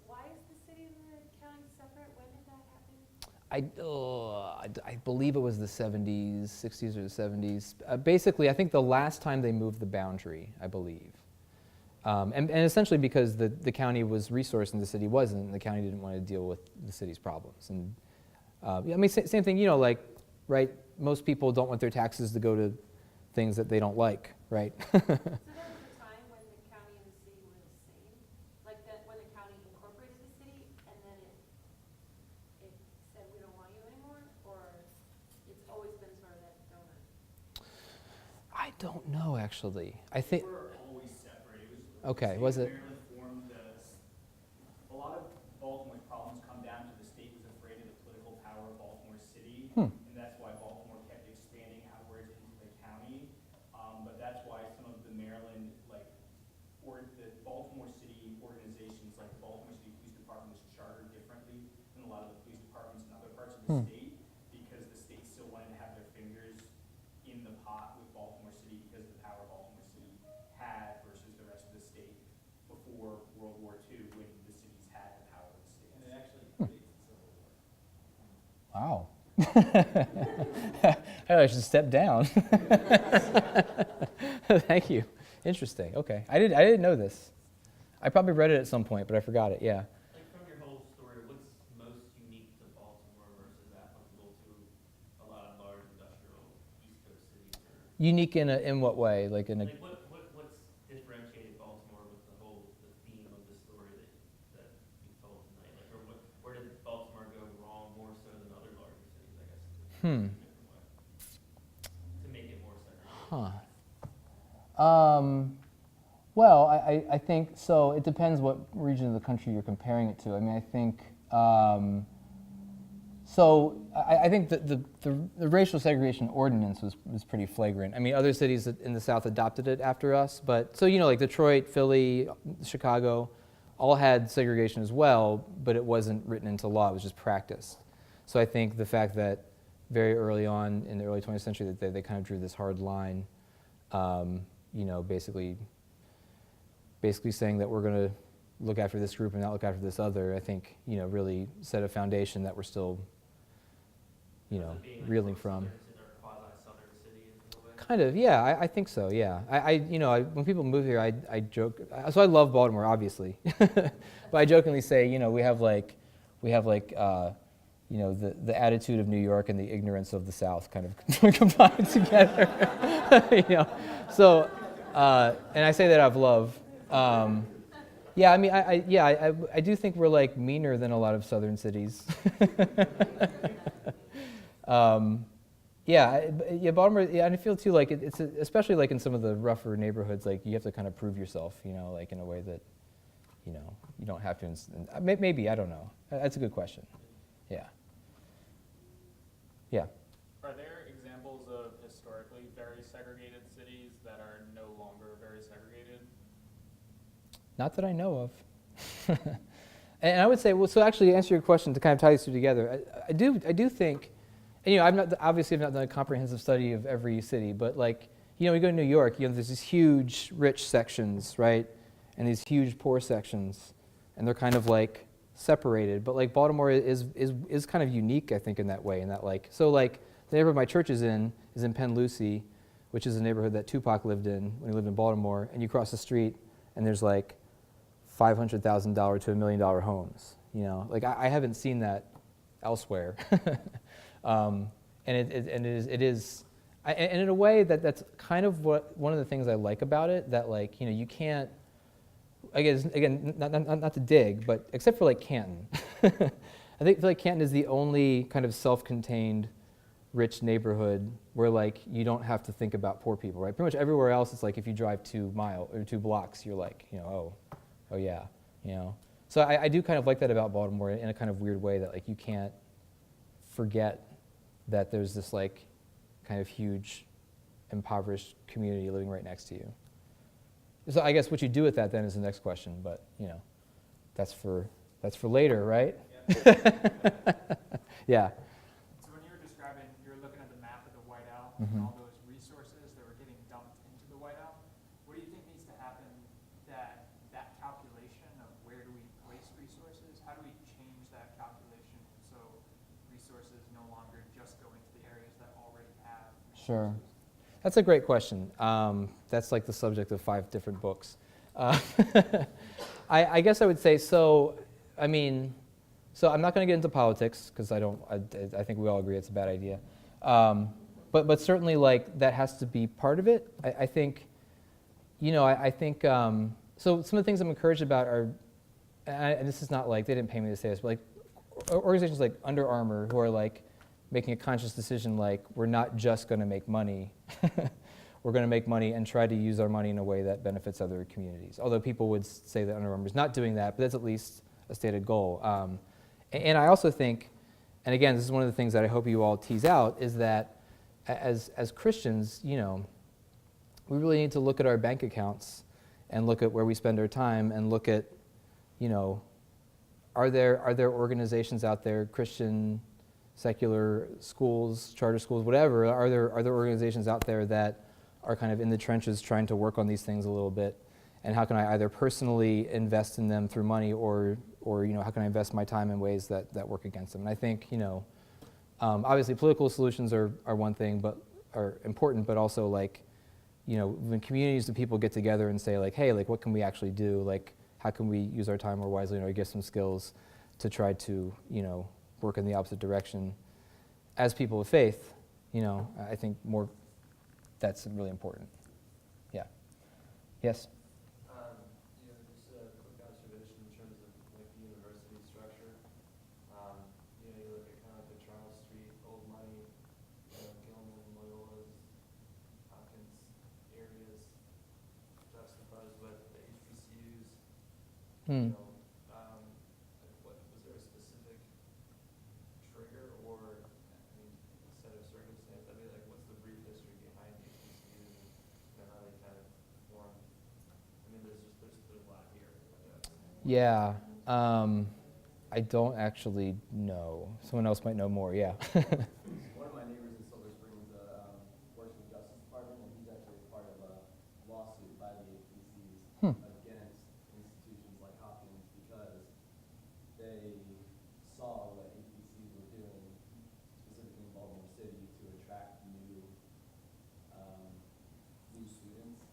Speaker 5: Why is the city and the county separate? When did that happen?
Speaker 1: I believe it was the 70s, 60s or the 70s. Basically, I think the last time they moved the boundary, I believe. And essentially because the county was resourced and the city wasn't, and the county didn't want to deal with the city's problems. And I mean, same thing, like, right, most people don't want their taxes to go to things that they don't like, right?
Speaker 5: So there was a time when the county and the city were the same? Like that when the county incorporated the city and then it said we don't want you anymore? Or it's always been sort of that donut?
Speaker 1: I don't know, actually. I think...
Speaker 15: They were always separate.
Speaker 1: Okay, was it?
Speaker 15: Maryland formed a lot of Baltimore's problems come down to the state was afraid of the political power of Baltimore City, and that's why Baltimore kept expanding outwards into the county. But that's why some of the Maryland, or the Baltimore City organizations, like the Baltimore City Police Department, was chartered differently than a lot of the police departments in other parts of the state, because the state still wanted to have their fingers in the pot with Baltimore City because of the power Baltimore City had versus the rest of the state before World War II, when the cities had the power of the state.
Speaker 4: And it actually creates the Civil War.
Speaker 1: Wow. I should step down. Thank you. Interesting. Okay. I didn't know this. I probably read it at some point, but I forgot it. Yeah.
Speaker 15: Like from your whole story, what's most unique to Baltimore versus applicable to a lot of large industrial East Coast cities?
Speaker 1: Unique in what way? What's
Speaker 15: differentiated Baltimore with the theme of the story that you told tonight? Like, or where did Baltimore go wrong more so than other larger cities, I guess? In a different way, to make it more segregated.
Speaker 1: Well, I think, so it depends what region of the country you're comparing it to. I mean, I think, I think the racial segregation ordinance was pretty flagrant. I mean, other cities in the South adopted it after us, but, so, like Detroit, Philly, Chicago, all had segregation as well, but it wasn't written into law, it was just practiced. So I think the fact that very early on in the early 20th century that they kind of drew this hard line, basically saying that we're going to look after this group and not look after this other, I think, really set a foundation that we're still, reeling from. Kind of, yeah, I think so, yeah. When people move here, I joke, so I love Baltimore, obviously, but I jokingly say, we have the attitude of New York and the ignorance of the South kind of combined together, So, and I say that out of love. Yeah, I mean, I do think we're meaner than a lot of southern cities. Baltimore. Yeah, and I feel too it's especially in some of the rougher neighborhoods, you have to kind of prove yourself, in a way that, you don't have to. Maybe, I don't know. That's a good question. Yeah. Yeah.
Speaker 7: Are there examples of historically very segregated cities that are no longer very segregated?
Speaker 1: Not that I know of. And I would say, well, so actually to answer your question, to kind of tie these two together, I do think, and I've not done a comprehensive study of every city, but we go to New York, there's these huge rich sections, right, and these huge poor sections, and they're kind of separated. But Baltimore is kind of unique, I think, in that way, the neighborhood my church is in Penn Lucy, which is a neighborhood that Tupac lived in when he lived in Baltimore, and you cross the street and there's $500,000 to $1 million homes. I haven't seen that elsewhere. And it is, and in a way that's kind of one of the things I like about it, that you can't, again, not to dig, but except for like Canton, I feel like Canton is the only kind of self-contained rich neighborhood where like you don't have to think about poor people, right? Pretty much everywhere else, it's like if you drive 2 miles or 2 blocks, you're like, oh yeah, So I do kind of like that about Baltimore in a kind of weird way, that like you can't forget that there's this like kind of huge impoverished community living right next to you. So I guess what you do with that then is the next question, but that's for later, right? Yeah.
Speaker 7: So when you were describing, you were looking at the map of the whiteout
Speaker 1: Mhm.
Speaker 7: and all those resources that were getting dumped into the whiteout. What do you think needs to happen that calculation of where do we place resources? How do we change that calculation so resources no longer just go into the areas that already have resources?
Speaker 1: Sure. That's a great question. That's like the subject of 5 different books. I guess I would say so. So I'm not going to get into politics because I think we all agree it's a bad idea. But certainly like that has to be part of it. I think, so some of the things I'm encouraged about are, and this is not like, they didn't pay me to say this, but like organizations like Under Armour who are like making a conscious decision like, we're not just going to make money. We're going to make money and try to use our money in a way that benefits other communities. Although people would say that Under Armour is not doing that, but that's at least a stated goal. And I also think, and again, this is one of the things that I hope you all tease out, is that as Christians, we really need to look at our bank accounts and look at where we spend our time and look at, are there organizations out there, Christian, secular schools, charter schools, whatever, are there organizations out there that are kind of in the trenches trying to work on these things a little bit? And how can I either personally invest in them through money or how can I invest my time in ways that work against them? And I think, obviously political solutions are one thing, but are important, but also like, when communities and people get together and say like, hey, like what can we actually do? Like, how can we use our time more wisely or get some skills to try to, work in the opposite direction as people of faith, I think that's really important. Yeah. Yes?
Speaker 4: Just a quick observation in terms of like the university structure. You look at kind of the Charles Street, Old Money, Gilman, Loyola's, Hopkins areas juxtaposed with the HBCUs. Was there a specific trigger or set of circumstance? Like what's the brief history behind HBCUs and how they kind of formed? There's a lot here.
Speaker 1: Yeah. I don't actually know. Someone else might know more, yeah.
Speaker 4: One of my neighbors in Silver Springs works for the Justice Department, and he's actually part of a lawsuit by the HBCUs against institutions like Hopkins because they saw what HBCUs were doing, specifically in Baltimore City, to attract new students,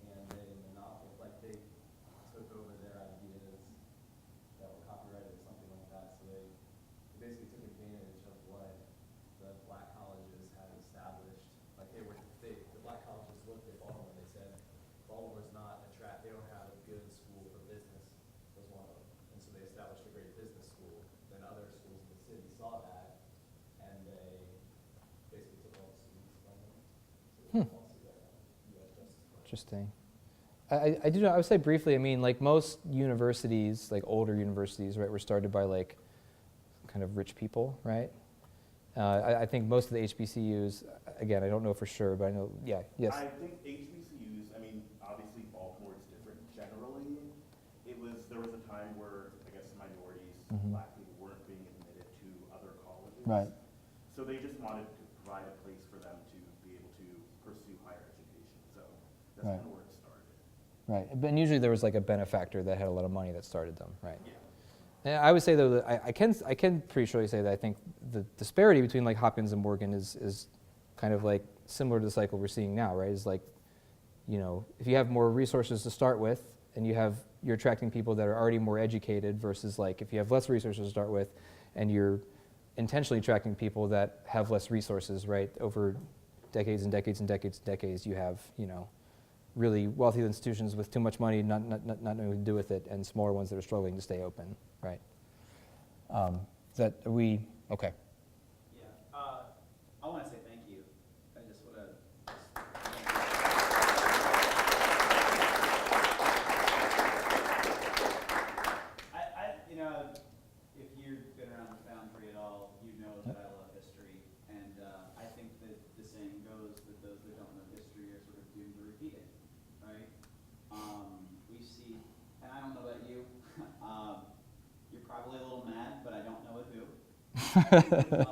Speaker 4: and they took over their ideas that were copyrighted or something like that. So they basically took advantage of what the black colleges had established. Like the black colleges looked at Baltimore and they said, Baltimore's not they don't have a good school for business, was one of them. And so they established a great business school. Then other schools in the city saw that and they basically took all the students from them. So there's a lawsuit right now, U.S. Justice Department.
Speaker 1: Interesting. I do know, I would say briefly, like most universities, like older universities, right, were started by like kind of rich people, right? I think most of the HBCUs, again, I don't know for sure, but I know, yeah, yes.
Speaker 16: I think HBCUs, obviously Baltimore is different generally. There was a time where, I guess, minorities, black people weren't being admitted to other colleges.
Speaker 1: Right.
Speaker 16: So they just wanted to provide a place for them to be able to pursue higher education. So that's kind of where it started.
Speaker 1: Right, but usually there was like a benefactor that had a lot of money that started them, right? Yeah. And I would say though that I can pretty surely say that I think the disparity between like Hopkins and Morgan is kind of like similar to the cycle we're seeing now, right? Is like, if you have more resources to start with and you're attracting people that are already more educated versus like if you have less resources to start with and you're intentionally attracting people that have less resources, right? Over decades and decades and decades and decades, you have, really wealthy institutions with too much money not knowing what to do with it, and smaller ones that are struggling to stay open, right? Are we, okay.
Speaker 15: Yeah, I want to say thank you. I just want to. You know, if you've been around the Foundry at all, you know that I love history, and I think that the saying goes that those that don't know history are sort of doomed to repeat it, right? We see, and I don't know about you, you're probably a little mad, but I don't know at who. You're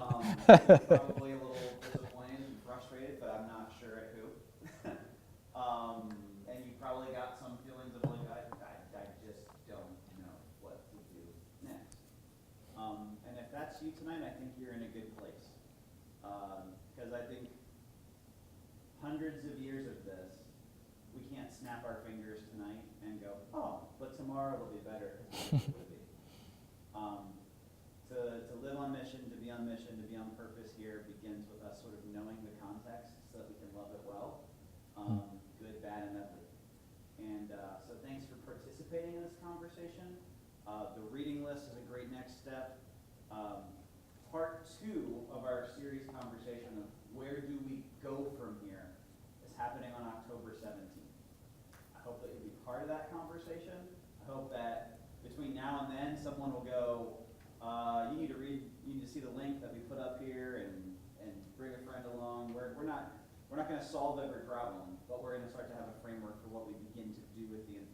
Speaker 15: probably a little disappointed and frustrated, but I'm not sure at who. And you probably got some feelings of like, I just don't know what to do next. And if that's you tonight, I think you're in a good place. Because I think hundreds of years of this, we can't snap our fingers tonight and go, oh, but tomorrow it'll be better because it will be. To live on mission, to be on purpose here begins with us sort of knowing the context so that we can love it well, good, bad, and ugly. And so thanks for participating in this conversation. The reading list is a great next step. Part 2 of our series conversation of where do we go from here is happening on October 17th. I hope that you'll be part of that conversation. I hope that between now and then someone will go, you need to see the link that we put up here and bring a friend along. We're not going to solve every problem, but we're going to start to have a framework for what we begin to do with the information